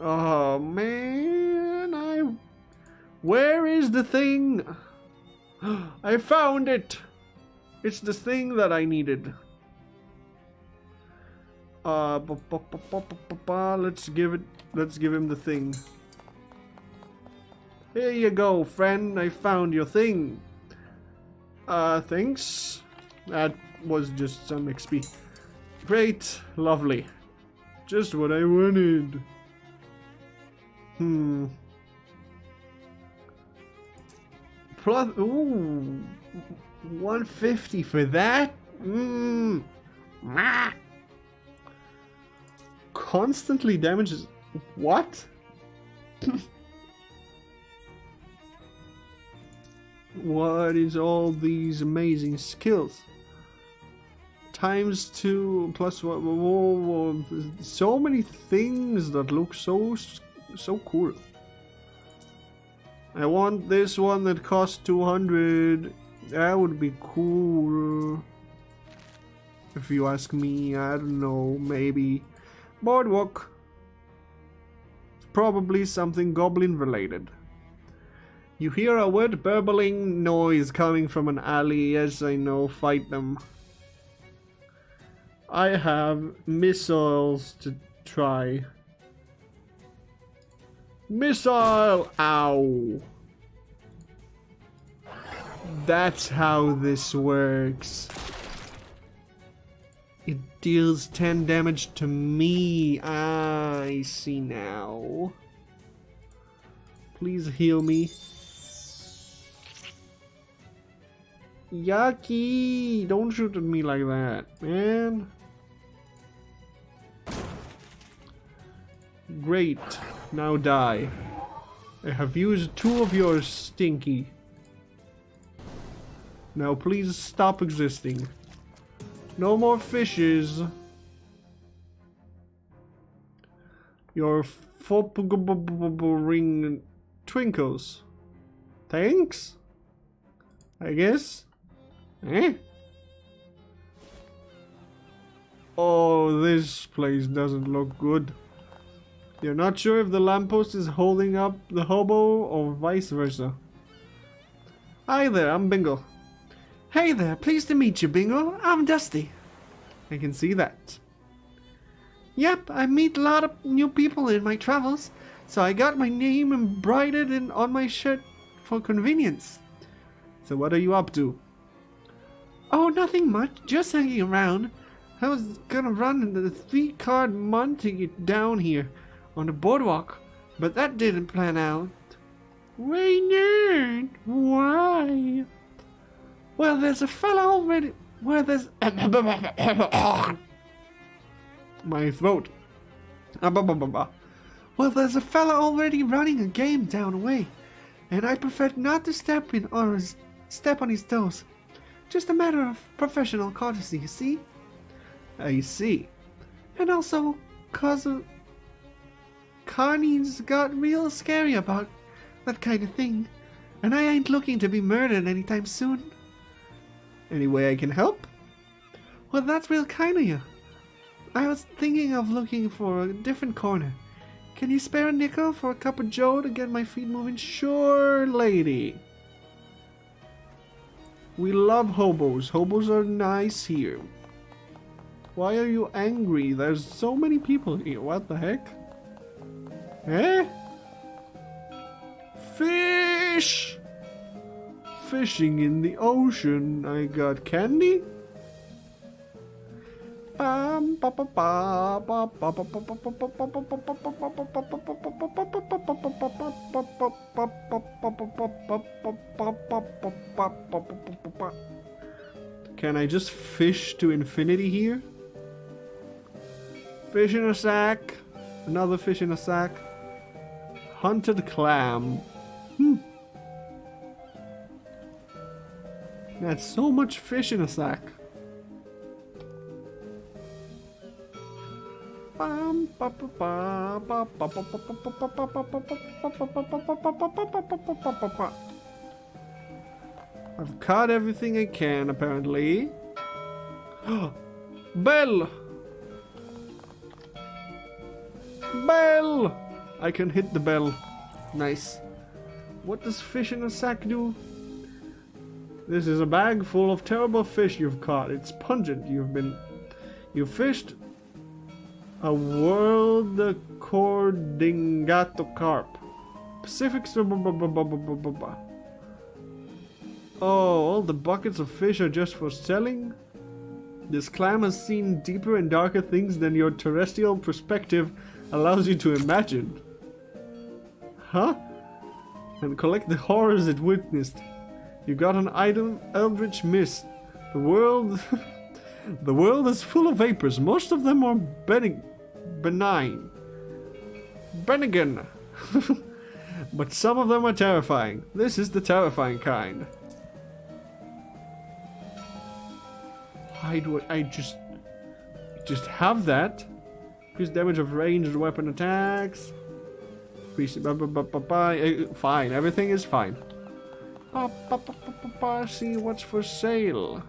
Speaker 1: Oh man, where is the thing? I found it. It's the thing that I needed. Let's give him the thing. Here you go, friend. I found your thing. Thanks. That was just some XP. Great, lovely. Just what I wanted. Plus, ooh, 150 for that? Constantly damages. What? What is all these amazing skills? ×2 plus what? Whoa, so many things that look so cool. I want this one that costs 200. That would be cool. If you ask me, I don't know, maybe boardwalk. Probably something goblin related. You hear a weird burbling noise coming from an alley. Yes, I know, fight them. I have missiles to try. Missile! Ow! That's how this works. It deals 10 damage to me. I see now. Please heal me. Yucky! Don't shoot at me like that, man. Great. Now die. I have used 2 of yours, Stinky. Now please stop existing. No more fishes. Your ring twinkles. Thanks? I guess? Eh? Oh, this place doesn't look good. You're not sure if the lamppost is holding up the hobo or vice versa. Hi there, I'm Bingo.
Speaker 2: Hey there, pleased to meet you, Bingo. I'm Dusty.
Speaker 1: I can see that.
Speaker 2: Yep, I meet a lot of new people in my travels, so I got my name embroidered on my shirt for convenience.
Speaker 1: So what are you up to?
Speaker 2: Oh, nothing much, just hanging around. I was gonna run the 3-card Monty down here on the boardwalk, but that didn't plan out.
Speaker 1: Why not? Why?
Speaker 2: Well, there's a fella already... Well, there's...
Speaker 1: My throat.
Speaker 2: Well, there's a fella already running a game down the way, and I prefer not to step on his toes. Just a matter of professional courtesy, you see?
Speaker 1: I see.
Speaker 2: And also, cause Carney's got real scary about that kind of thing, and I ain't looking to be murdered anytime soon.
Speaker 1: Any way I can help?
Speaker 2: Well, that's real kind of you. I was thinking of looking for a different corner. Can you spare a nickel for a cup of joe to get my feet moving?
Speaker 1: Sure, lady. We love hobos. Hobos are nice here. Why are you angry? There's so many people here. What the heck? Eh? Fish! Fishing in the ocean. I got candy? Can I just fish to infinity here? Fish in a sack. Another fish in a sack. Hunted clam. That's so much fish in a sack. I've caught everything I can, apparently. Bell! Bell! I can hit the bell. Nice. What does fish in a sack do? This is a bag full of terrible fish you've caught. It's pungent. You've fished a world cordingato carp. Pacific. Oh, all the buckets of fish are just for selling? This clam has seen deeper and darker things than your terrestrial perspective allows you to imagine. Huh? And collect the horrors it witnessed. You got an item, Eldritch Mist. The world... the world is full of vapors. Most of them are benign. Bennigan. But some of them are terrifying. This is the terrifying kind. Why do I just have that? Increase damage of ranged weapon attacks. Fine, everything is fine. See what's for sale.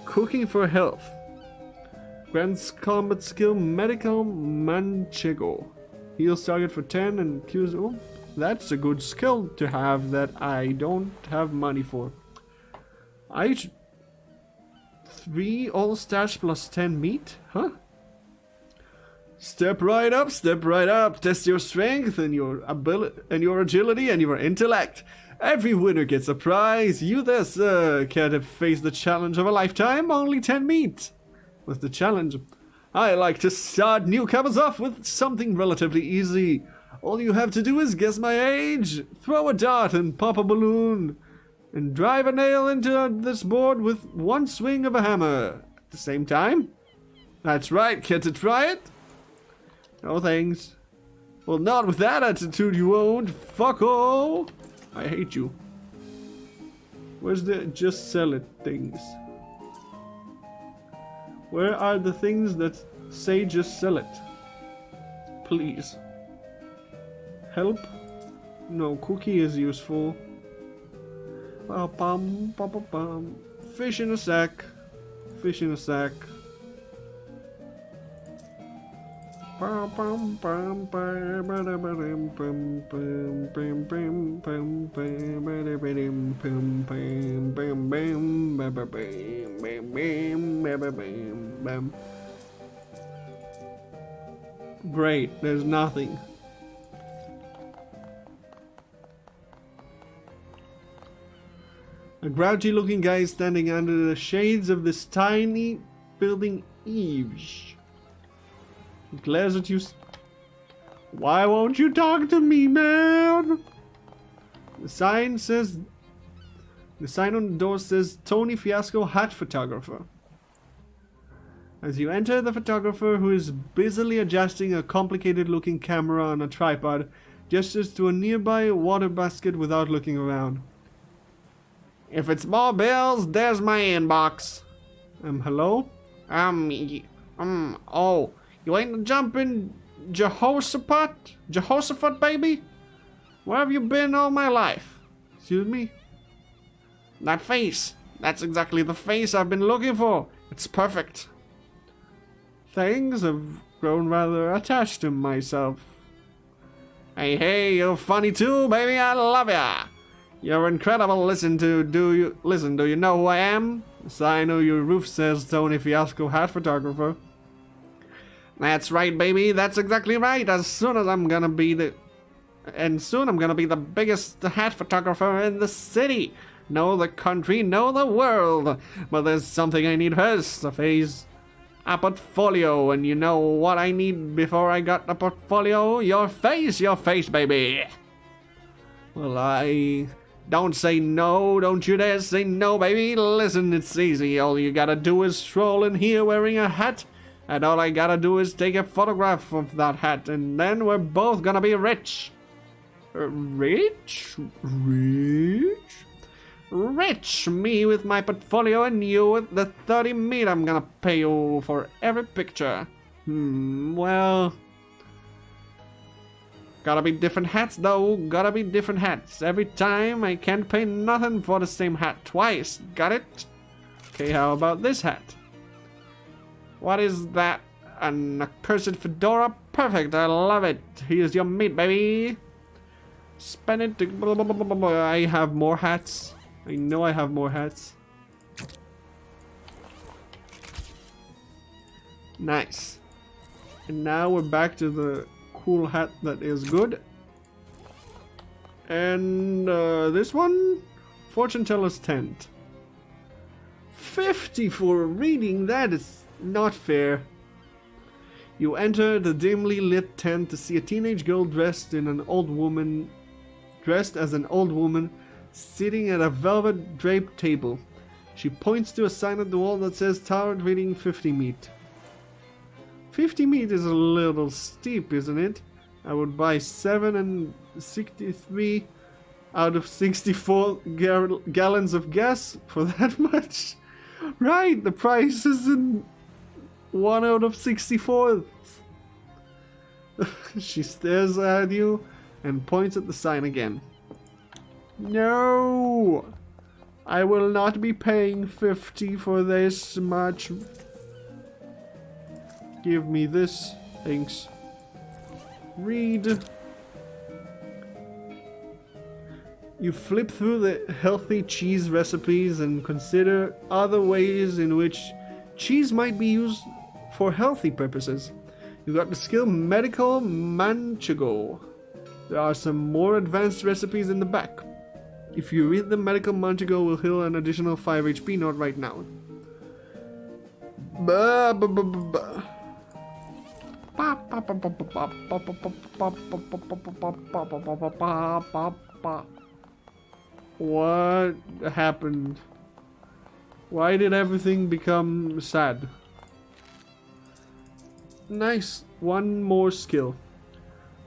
Speaker 1: Cooking for health. Grants combat skill medical manchego. Heals target for 10 and cures. Oh, that's a good skill to have that I don't have money for. 3 all stats plus 10 meat? Huh? Step right up, step right up. Test your strength and your ability and your agility and your intellect. Every winner gets a prize. You there, sir, care to face the challenge of a lifetime? Only 10 meat. What's the challenge? I like to start newcomers off with something relatively easy. All you have to do is guess my age. Throw a dart and pop a balloon. and drive a nail into this board with one swing of a hammer at the same time. That's right, care to try it? No thanks. Well, not with that attitude you won't. Fuck all. I hate you. Where's the just sell it things? Where are the things that say just sell it? Please. Help? No, cookie is useful. Fish in a sack. Fish in a sack. Great, there's nothing. A grouchy looking guy is standing under the shades of this tiny building eaves. He glares at you. Why won't you talk to me, man? The sign on the door says Tony Fiasco Hat Photographer. As you enter, the photographer, who is busily adjusting a complicated looking camera on a tripod, gestures to a nearby water basket without looking around.
Speaker 2: If it's more bills, there's my inbox.
Speaker 1: Hello?
Speaker 2: Oh, you ain't jumping Jehoshaphat, baby? Where have you been all my life?
Speaker 1: Excuse me?
Speaker 2: That face. That's exactly the face I've been looking for. It's perfect.
Speaker 1: Things have grown rather attached to myself.
Speaker 2: Hey, you're funny too, baby. I love ya. You're incredible. Do you know who I am?
Speaker 1: The sign on your roof says Tony Fiasco Hat Photographer.
Speaker 2: That's right, baby. That's exactly right. Soon I'm gonna be the biggest hat photographer in the city. No, the country, no, the world. But there's something I need first. A portfolio. And you know what I need before I got a portfolio? Your face, baby.
Speaker 1: Well, I...
Speaker 2: Don't say no, don't you dare say no, baby. Listen, it's easy. All you gotta do is stroll in here wearing a hat, and all I gotta do is take a photograph of that hat, and then we're both gonna be rich.
Speaker 1: Rich?
Speaker 2: Rich, me with my portfolio and you with the 30 meat I'm gonna pay you for every picture.
Speaker 1: Well...
Speaker 2: Gotta be different hats though, gotta be different hats. Every time I can't pay nothing for the same hat twice, got it?
Speaker 1: Okay, how about this hat?
Speaker 2: What is that? An accursed fedora? Perfect, I love it. Here's your meat, baby. Spend it to...
Speaker 1: I have more hats. I know I have more hats. Nice. And now we're back to the cool hat that is good. And this one, fortune teller's tent. 50 for reading. That is not fair. You enter the dimly lit tent to see a teenage girl dressed as an old woman sitting at a velvet draped table. She points to a sign at the wall that says tarot reading 50 meat. 50 meat is a little steep, isn't it? I would buy 7 and 63 out of 64 gallons of gas for that much. Right, the price is in 1 out of 64. She stares at you and points at the sign again. No! I will not be paying 50 for this much. Give me this. Thanks. Read. You flip through the healthy cheese recipes and consider other ways in which cheese might be used for healthy purposes. You got the skill Medical Manchego. There are some more advanced recipes in the back. If you read the Medical Manchego will heal an additional 5 HP, not right now. What happened? Why did everything become sad? Nice. One more skill.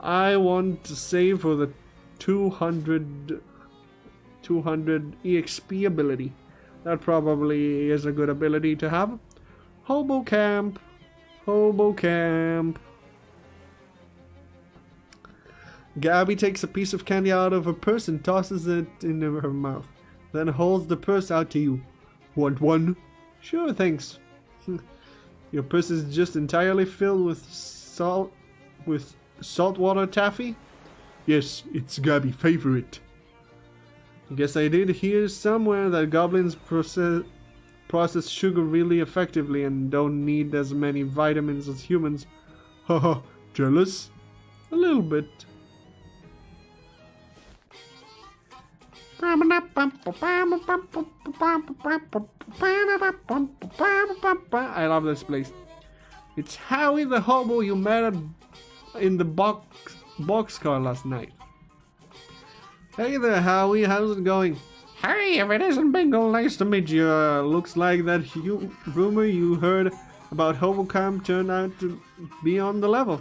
Speaker 1: I want to save for the 200 EXP ability. That probably is a good ability to have. Hobo camp. Hobo camp. Gabby takes a piece of candy out of her purse and tosses it into her mouth. Then holds the purse out to you. Want one? Sure, thanks. Your purse is just entirely filled with saltwater taffy? Yes, it's Gabby's favorite. Guess I did hear somewhere that goblins process sugar really effectively and don't need as many vitamins as humans. Haha, jealous? A little bit. I love this place. It's Howie the hobo you met in the boxcar last night. Hey there, Howie. How's it going? Hey, if it isn't Bingo, nice to meet you. Looks like that rumor you heard about Hobo Camp turned out to be on the level.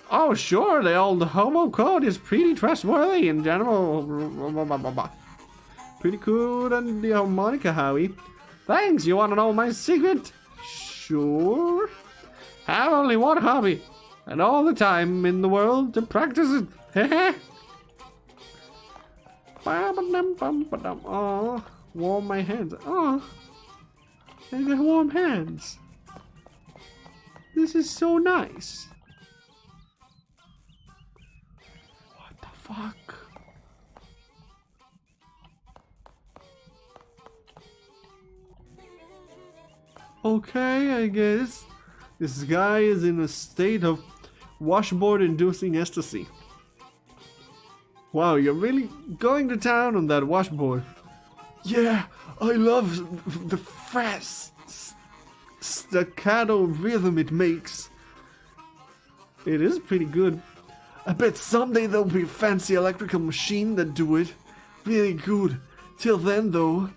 Speaker 1: Oh, sure. The old Hobo code is pretty trustworthy in general. Pretty cool on the harmonica, Howie. Thanks. You want to know my secret? Sure. Have only one hobby, and all the time in the world to practice it. Heh. Oh, warm my hands. Oh, I got warm hands. This is so nice. What the fuck? Okay, I guess this guy is in a state of washboard-inducing ecstasy. Wow, you're really going to town on that washboard. Yeah, I love the fast staccato rhythm it makes. It is pretty good. I bet someday there'll be a fancy electrical machine that do it. Really good. Till then, though.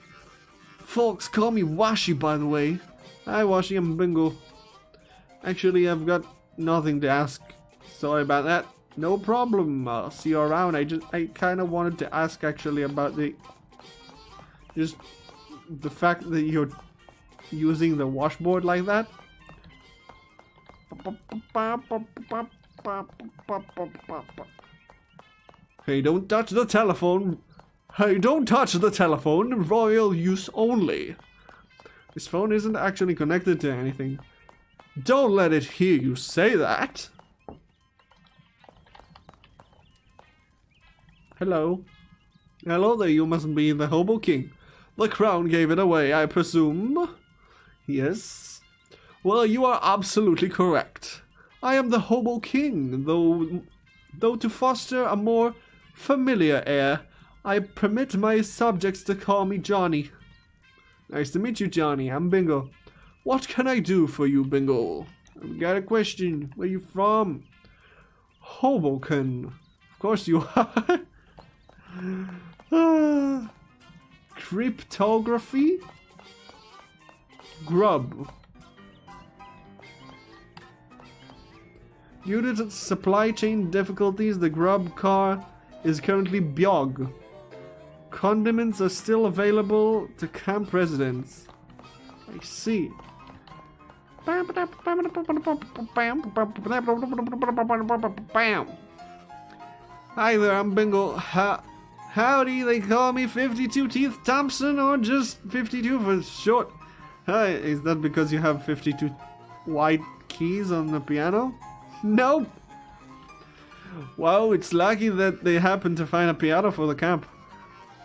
Speaker 1: Folks call me Washi, by the way. Hi, Washi, I'm Bingo. Actually, I've got nothing to ask. Sorry about that. No problem. I'll see you around. I kind of wanted to ask actually about the fact that you're using the washboard like that. Hey, don't touch the telephone. Hey, don't touch the telephone. Royal use only. This phone isn't actually connected to anything. Don't let it hear you say that. Hello. Hello there, you must be the Hobo King. The crown gave it away, I presume? Yes. Well, you are absolutely correct. I am the Hobo King, though to foster a more familiar air, I permit my subjects to call me Johnny. Nice to meet you, Johnny. I'm Bingo. What can I do for you, Bingo? I've got a question. Where you from? Hoboken. Of course you are. Cryptography? Grub. Due to supply chain difficulties, the Grub car is currently Bjog. Condiments are still available to camp residents. I see. Hi there, I'm Bingo. Howdy, they call me 52 Teeth Thompson or just 52 for short. Hi, is that because you have 52 white keys on the piano? Nope. Wow, it's lucky that they happened to find a piano for the camp.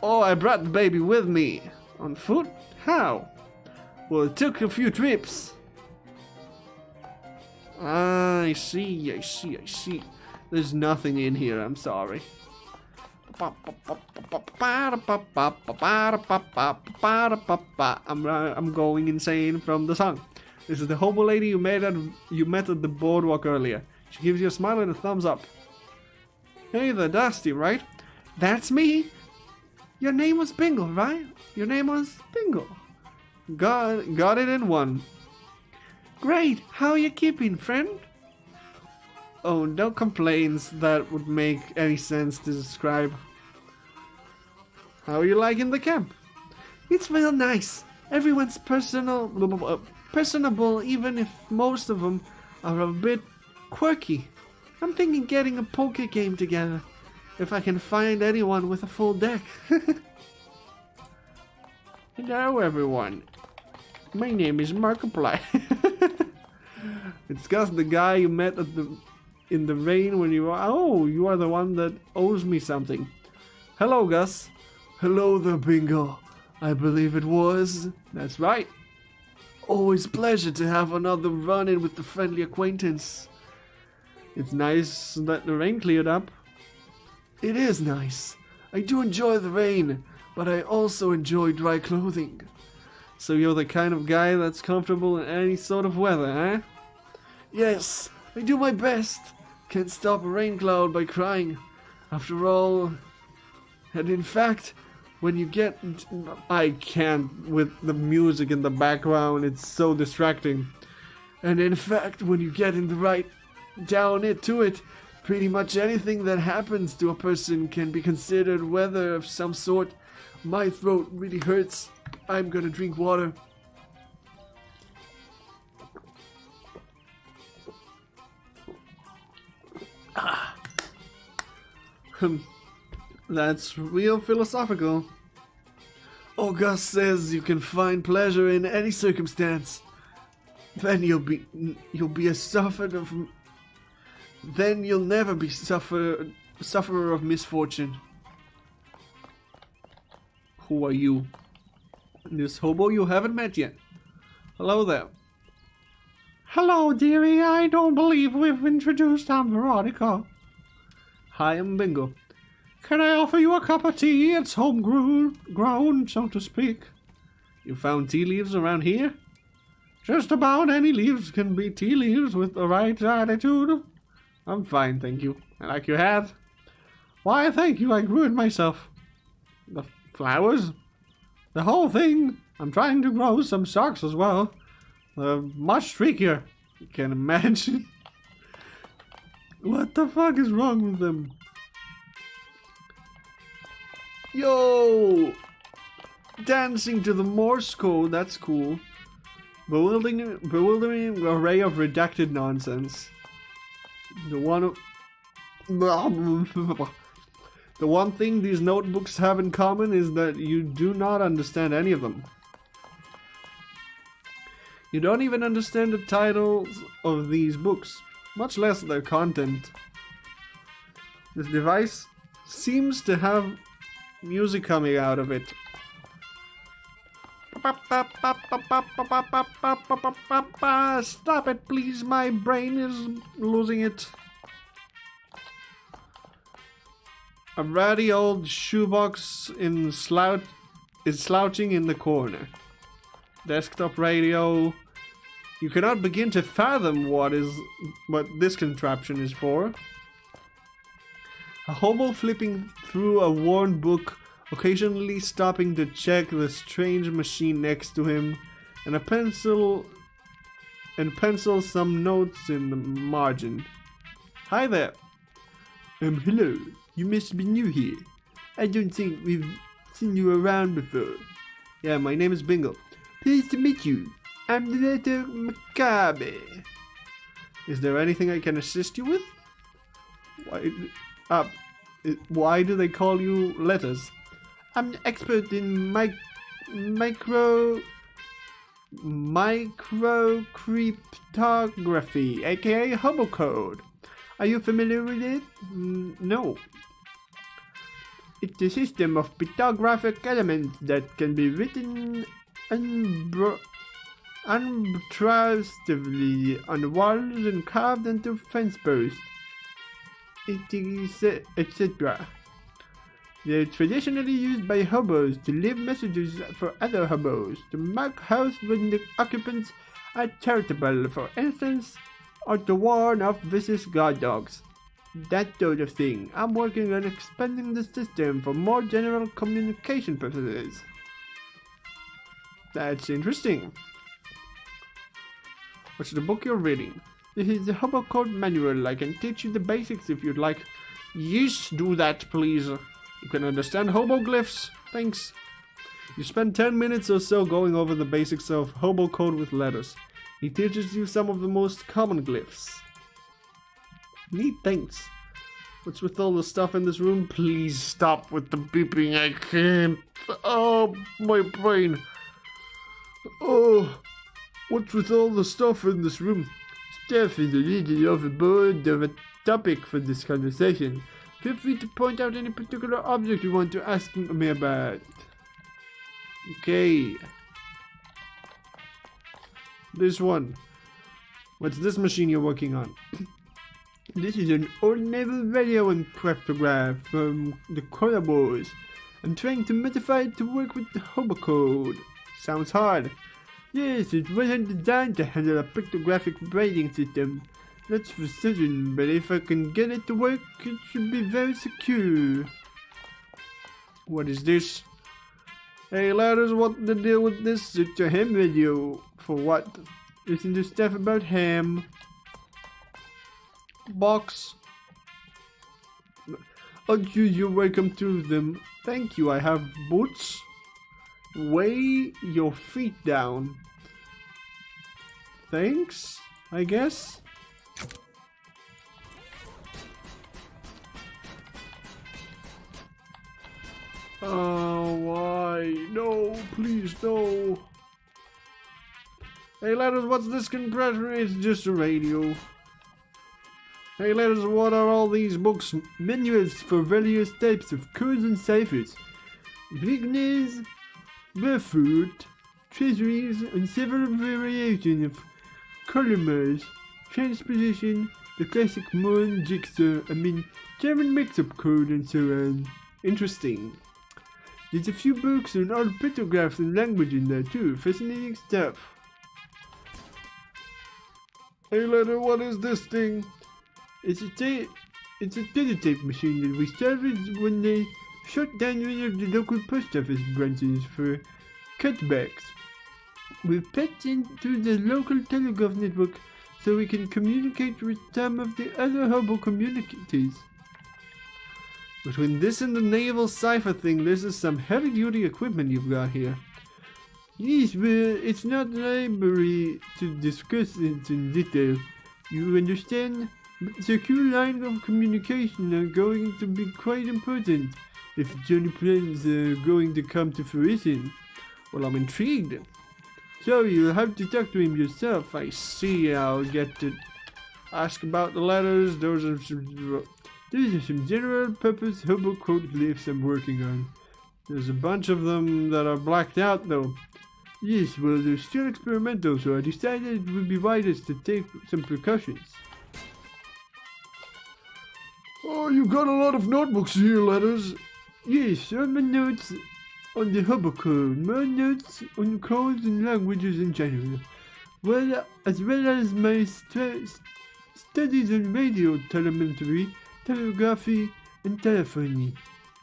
Speaker 1: Oh, I brought the baby with me. On foot? How? Well, it took a few trips. Ah, I see. There's nothing in here, I'm sorry. I'm going insane from the song. This is the hobo lady you met at the boardwalk earlier. She gives you a smile and a thumbs up. Hey there, Dusty, right? That's me.
Speaker 2: Your name was Bingo, right? Your name was Bingo. Got it in one. Great. How are you keeping, friend? Oh, no complaints that would make any sense to describe. How are you liking the camp? It's real nice. Everyone's personable, even if most of them are a bit quirky. I'm thinking getting a poker game together, if I can find anyone with a full deck. Hello, everyone. My name is Markiplier. It's Gus, the guy you met in the rain when you were... Oh, you are the one that owes me something. Hello, Gus.
Speaker 1: Hello there, Bingo. I believe it was.
Speaker 2: That's right.
Speaker 1: Always pleasure to have another run-in with the friendly acquaintance.
Speaker 2: It's nice that the rain cleared up.
Speaker 1: It is nice. I do enjoy the rain, but I also enjoy dry clothing.
Speaker 2: So you're the kind of guy that's comfortable in any sort of weather, eh?
Speaker 1: Yes, I do my best. Can't stop a rain cloud by crying. After all... And in fact, when you get...
Speaker 2: I can't with the music in the background, it's so distracting.
Speaker 1: And in fact, when you get in the right down to it, pretty much anything that happens to a person can be considered weather of some sort. My throat really hurts. I'm gonna drink water.
Speaker 2: That's real philosophical.
Speaker 1: August says you can find pleasure in any circumstance. Then you'll never be sufferer of misfortune.
Speaker 2: Who are you? This hobo you haven't met yet. Hello there. Hello, dearie. I don't believe we've introduced our Veronica. Hi, I'm Bingo. Can I offer you a cup of tea? It's homegrown, so to speak. You found tea leaves around here? Just about any leaves can be tea leaves with the right attitude. I'm fine, thank you. I like your hat. Why, thank you, I grew it myself. The flowers? The whole thing. I'm trying to grow some socks as well. They're much trickier. You can imagine. What the fuck is wrong with them? Yo! Dancing to the Morse code, that's cool. Bewildering array of redacted nonsense. The one thing these notebooks have in common is that you do not understand any of them. You don't even understand the titles of these books, much less their content. This device seems to have music coming out of it. Stop it, please. My brain is losing it. A ratty old shoebox is slouching in the corner. Desktop radio. You cannot begin to fathom what this contraption is for. A hobo flipping through a worn book, occasionally stopping to check the strange machine next to him, and pencil some notes in the margin. Hi there.
Speaker 1: Hello. You must be new here. I don't think we've seen you around before.
Speaker 2: Yeah, my name is Bingo.
Speaker 1: Pleased to meet you. I'm the letter Macabre.
Speaker 2: Is there anything I can assist you with? Why do they call you letters?
Speaker 1: I'm an expert in microcryptography, aka hobo code. Are you familiar with it?
Speaker 2: No.
Speaker 1: It's a system of pictographic elements that can be written unobtrusively on walls and carved into fence posts, etc. They're traditionally used by hobos to leave messages for other hobos, to mark house when the occupants are charitable, for instance, or to warn off vicious guard dogs. That sort of thing. I'm working on expanding the system for more general communication purposes. That's interesting. What's the book you're reading? This is the Hobo Code Manual. I can teach you the basics if you'd like. Yes, do that, please. You can understand hoboglyphs. Thanks. You spend 10 minutes or so going over the basics of Hobo Code with letters. He teaches you some of the most common glyphs. Neat, thanks. What's with all the stuff in this room? Please stop with the beeping. I can't. Oh, my brain. Oh, what's with all the stuff in this room? Stuff is a little overboard of a topic for this conversation. Feel free to point out any particular object you want to ask me about. Okay. This one. What's this machine you're working on? This is an old naval radio and cryptograph from the Colobos. I'm trying to modify it to work with the Hobo Code. Sounds hard. Yes, it wasn't designed to handle a cryptographic writing system. That's for certain, but if I can get it to work, it should be very secure. What is this? Hey ladders, what's the deal with this? It's a ham radio. For what? Listen to stuff about ham. Box. Oh, you're welcome to them. Thank you, I have boots. Weigh your feet down. Thanks, I guess. Oh, why? No, please, no. Hey, ladders, what's this compressor? It's just a radio. Hey, ladders, what are all these books? Manuals for various types of codes and ciphers. Beginners, barefoot, treasuries, and several variations of columns, transposition, the classic Mon jigsaw, German mix-up code, and so on. Interesting. There's a few books on old pictographs and language in there too. Fascinating stuff. Hey ladder, what is this thing? It's a teletape machine that we salvaged when they shut down one of the local post office branches for cutbacks. We've patched into the local telegraph network so we can communicate with some of the other hobo communities. Between this and the naval cipher thing, this is some heavy-duty equipment you've got here. Yes, but it's not library to discuss it in detail. You understand? Secure lines of communication are going to be quite important if Johnny plans are going to come to fruition. Well, I'm intrigued. So you'll have to talk to him yourself. I see. I'll get to ask about the letters. Those are some general purpose hobo code glyphs I'm working on. There's a bunch of them that are blacked out though. Yes, well they're still experimental, so I decided it would be wisest to take some precautions. Oh, you got a lot of notebooks here, letters. Yes, some notes on the hobo code, more notes on codes and languages in general. Well, as well as my studies on radio telemetry, telegraphy, and telephony.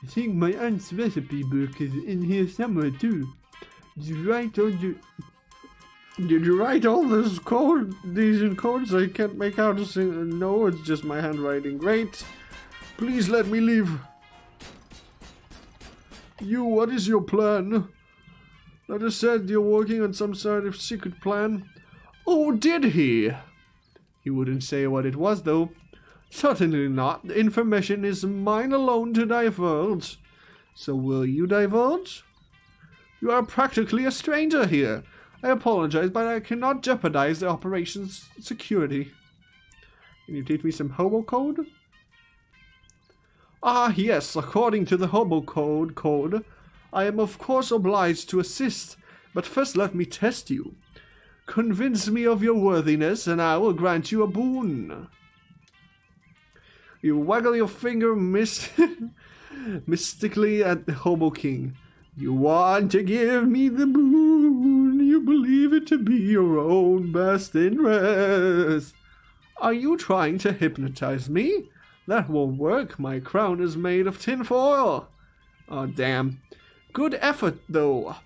Speaker 1: I think my aunt's recipe book is in here somewhere too. Did you write all this code? These in codes I can't make out a single. No, it's just my handwriting. Great. Please let me leave. You, what is your plan? I just said you're working on some sort of secret plan. Oh, did he? He wouldn't say what it was though. Certainly not. The information is mine alone to divulge. So will you divulge? You are practically a stranger here. I apologize, but I cannot jeopardize the operation's security. Can you teach me some hobo code? Ah, yes, according to the hobo code, I am of course obliged to assist, but first let me test you. Convince me of your worthiness, and I will grant you a boon. You waggle your finger mystically at the Hobo King. You want to give me the boon. You believe it to be your own best interest. Are you trying to hypnotize me? That won't work. My crown is made of tin foil. Oh, damn. Good effort, though.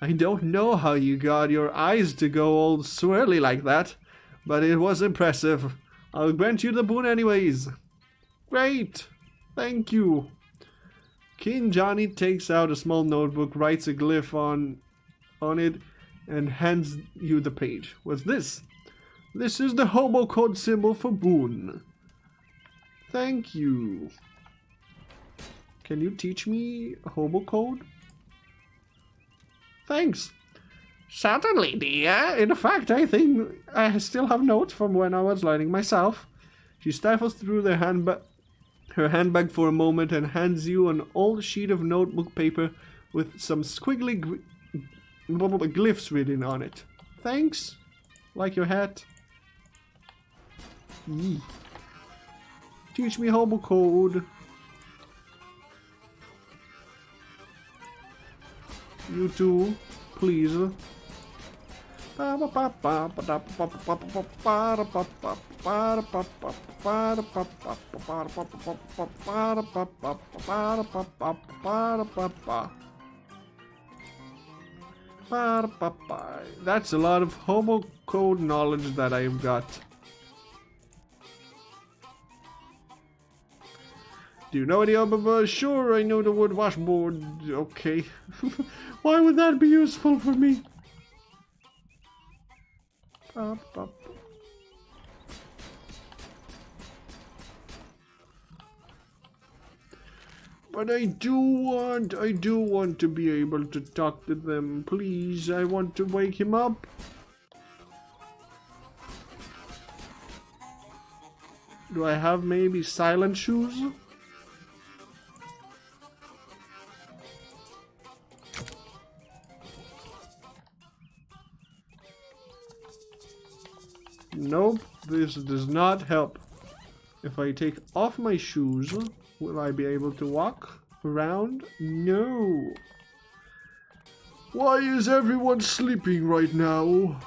Speaker 1: I don't know how you got your eyes to go all swirly like that, but it was impressive. I'll grant you the boon anyways. Great. Thank you. King Johnny takes out a small notebook, writes a glyph on it, and hands you the page. What's this? This is the hobo code symbol for boon. Thank you. Can you teach me hobo code? Thanks. Certainly, dear. In fact, I think I still have notes from when I was learning myself. She stifles through her handbag for a moment and hands you an old sheet of notebook paper with some squiggly glyphs written on it. Thanks. Like your hat. Teach me hobo code. You too, please. That's a lot of hobo code knowledge that I've got. Do you know any other? Sure, I know the word washboard. Okay. Why would that be useful for me? But I do want to be able to talk to them. Please, I want to wake him up. Do I have maybe silent shoes? Nope, this does not help. If I take off my shoes, will I be able to walk around? No. Why is everyone sleeping right now?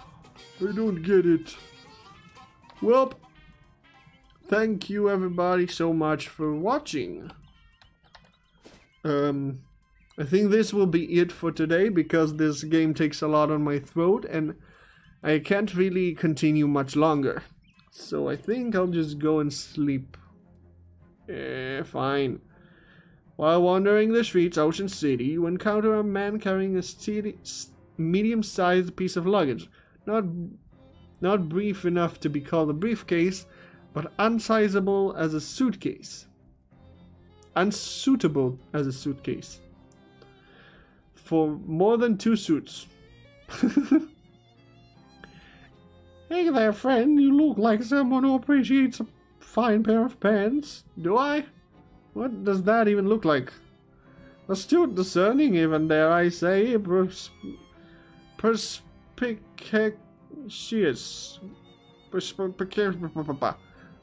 Speaker 1: I don't get it. Well, thank you everybody so much for watching. I think this will be it for today because this game takes a lot on my throat and I can't really continue much longer. So I think I'll just go and sleep. Fine. While wandering the streets of Ocean City, you encounter a man carrying a medium-sized piece of luggage. Not brief enough to be called a briefcase, but unsizable as a suitcase. Unsuitable as a suitcase. For more than 2 suits. Hey there, friend. You look like someone who appreciates a fine pair of pants. Do I? What does that even look like? Astute, discerning, even dare I say, perspicacious.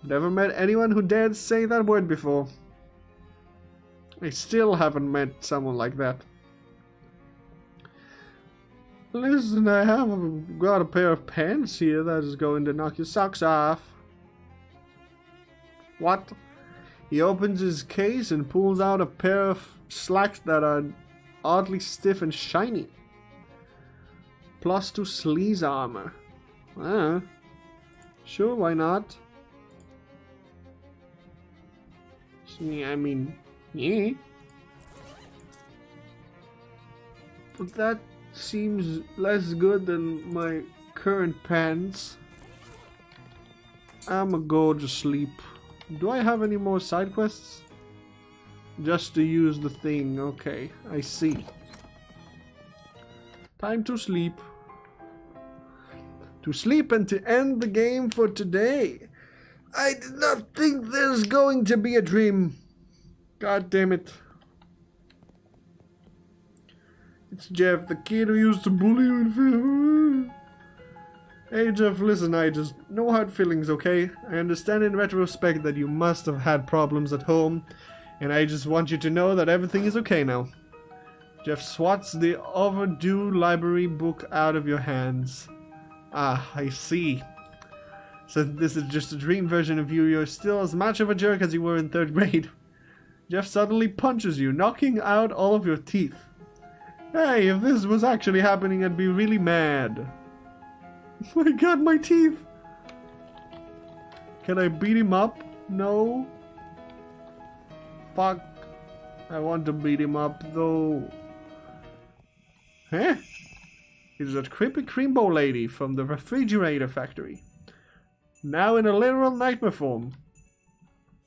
Speaker 1: Never met anyone who dared say that word before. I still haven't met someone like that. Listen, I have got a pair of pants here that is going to knock your socks off. What? He opens his case and pulls out a pair of slacks that are oddly stiff and shiny. +2 sleaze armor. Sure, why not? I mean, yeah. But that seems less good than my current pants. I'ma go to sleep. Do I have any more side quests? Just to use the thing. Okay, I see. Time to sleep. To sleep and to end the game for today. I did not think there's going to be a dream. God damn it. It's Jeff, the kid who used to bully you in film. Hey Jeff, listen, I just... no hard feelings, okay? I understand in retrospect that you must have had problems at home, and I just want you to know that everything is okay now. Jeff swats the overdue library book out of your hands. Ah, I see. Since this is just a dream version of you, you're still as much of a jerk as you were in 3rd grade. Jeff suddenly punches you, knocking out all of your teeth. Hey, if this was actually happening, I'd be really mad. Oh my god, my teeth! Can I beat him up? No. Fuck. I want to beat him up, though. Huh? It's that creepy Creambo lady from the refrigerator factory. Now in a literal nightmare form.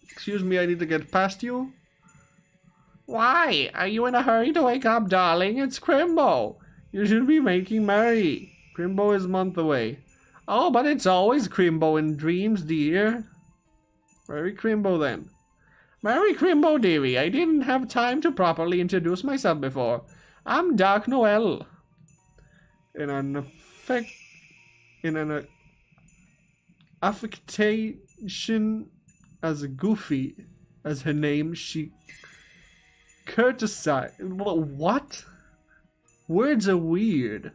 Speaker 1: Excuse me, I need to get past you. Why? Are you in a hurry to wake up, darling? It's Crimbo. You should be making merry. Crimbo is a month away. Oh, but it's always Crimbo in dreams, dear. Merry Crimbo, then. Merry Crimbo, dearie. I didn't have time to properly introduce myself before. I'm Dark Noel. In an affectation as goofy as her name, she courtesized. What? Words are weird.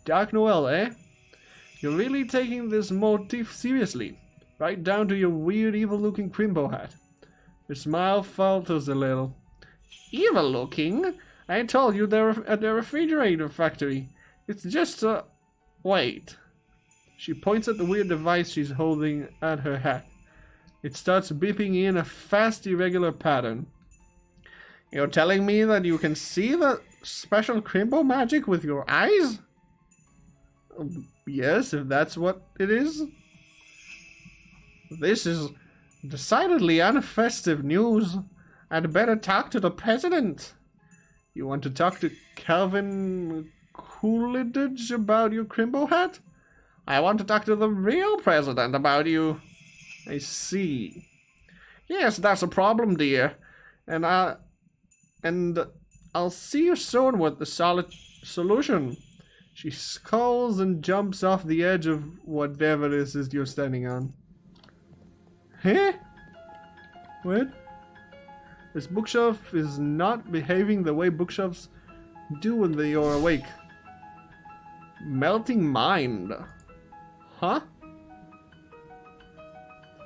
Speaker 1: Dark Noel, eh? You're really taking this motif seriously, right down to your weird, evil-looking Crimbo hat. Your smile falters a little. Evil-looking? I told you they're at the refrigerator factory. It's just a... Wait. She points at the weird device she's holding at her hat. It starts beeping in a fast, irregular pattern. You're telling me that you can see the special Crimbo magic with your eyes? Yes, if that's what it is. This is decidedly unfestive news. I'd better talk to the president. You want to talk to Calvin Coolidge about your Crimbo hat? I want to talk to the real president about you. I see. Yes, that's a problem, dear. And I'll see you soon with the solid solution. She scolds and jumps off the edge of whatever this is you're standing on. Huh? What? This bookshelf is not behaving the way bookshelves do when they are awake. Melting mind. Huh?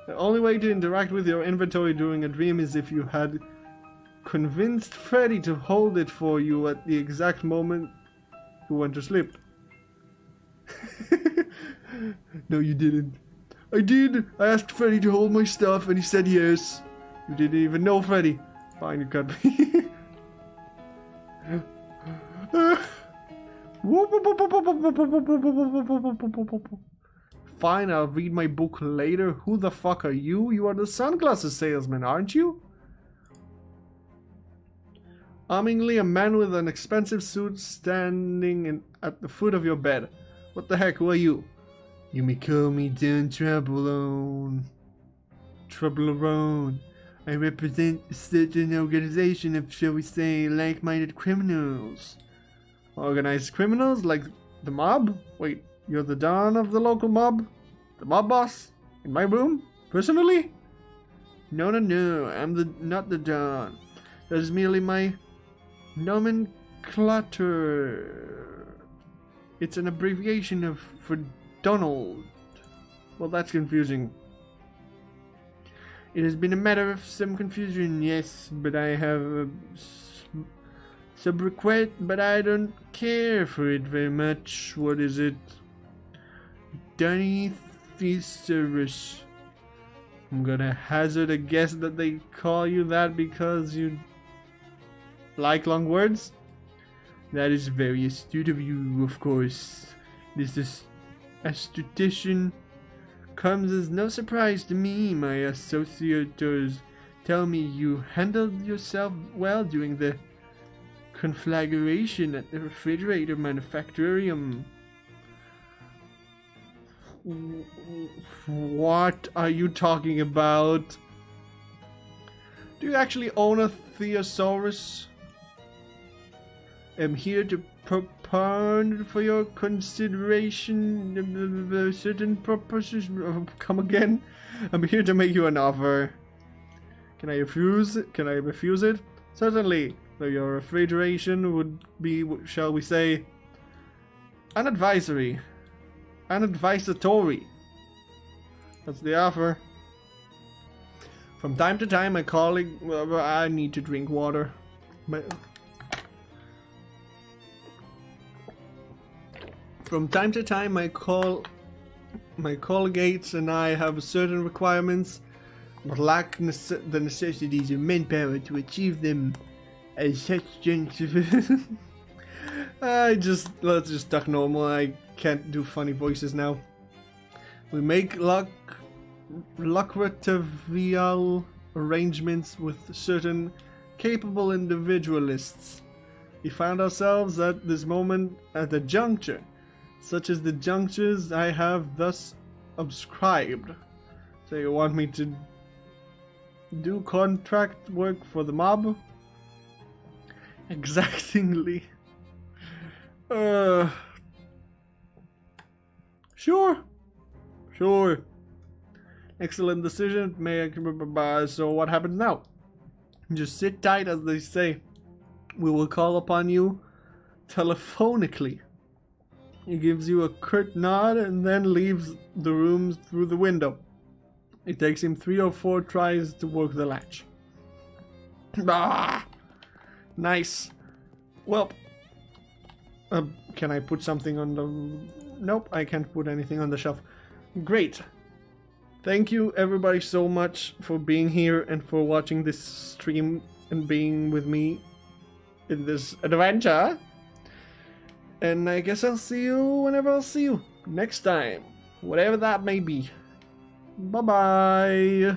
Speaker 1: The only way to interact with your inventory during a dream is if you had convinced Freddy to hold it for you at the exact moment you went to sleep. No, you didn't. I did. I asked Freddy to hold my stuff and he said yes. You didn't even know Freddy. Fine, you cut me. Fine, I'll read my book later. Who the fuck are you? You are the sunglasses salesman, aren't you? Armingly, a man with an expensive suit standing at the foot of your bed. What the heck, who are you? You may call me Don Troublone. Troublerone. I represent a certain organization of, shall we say, like-minded criminals. Organized criminals? Like the mob? Wait, you're the Don of the local mob? The mob boss? In my room? Personally? No, I'm not the Don. That is merely my nomenclature. It's an abbreviation for Donald. Well, that's confusing. It has been a matter of some confusion, yes, but I have a sobriquet, but I don't care for it very much. What is it? Dunny Thesaurus. I'm gonna hazard a guess that they call you that because you like long words? That is very astute of you, of course. This astution comes as no surprise to me. My associators tell me you handled yourself well during the conflagration at the refrigerator manufactorium. What are you talking about? Do you actually own a Thesaurus? I'm here to propound for your consideration certain purposes. Come again? I'm here to make you an offer. Can I refuse it? Certainly. Though your refrigeration would be, shall we say, unadvisory. That's the offer. From time to time, my colleague... I need to drink water. From time to time, my colleagues and I have certain requirements, but lack the necessities of manpower to achieve them. As such juncture... let's just talk normal. I can't do funny voices now. We make lucrative arrangements with certain capable individualists. We found ourselves at this moment at a juncture, such as the junctures I have thus subscribed. So you want me to do contract work for the mob? Exactingly. Sure. Excellent decision. So what happens now? Just sit tight, as they say. We will call upon you telephonically. He gives you a curt nod and then leaves the room through the window. It takes him 3 or 4 tries to work the latch. Nice. Well, can I put something on the... Nope, I can't put anything on the shelf. Great. Thank you everybody so much for being here and for watching this stream and being with me in this adventure. And I guess I'll see you whenever I'll see you. Next time. Whatever that may be. Bye-bye.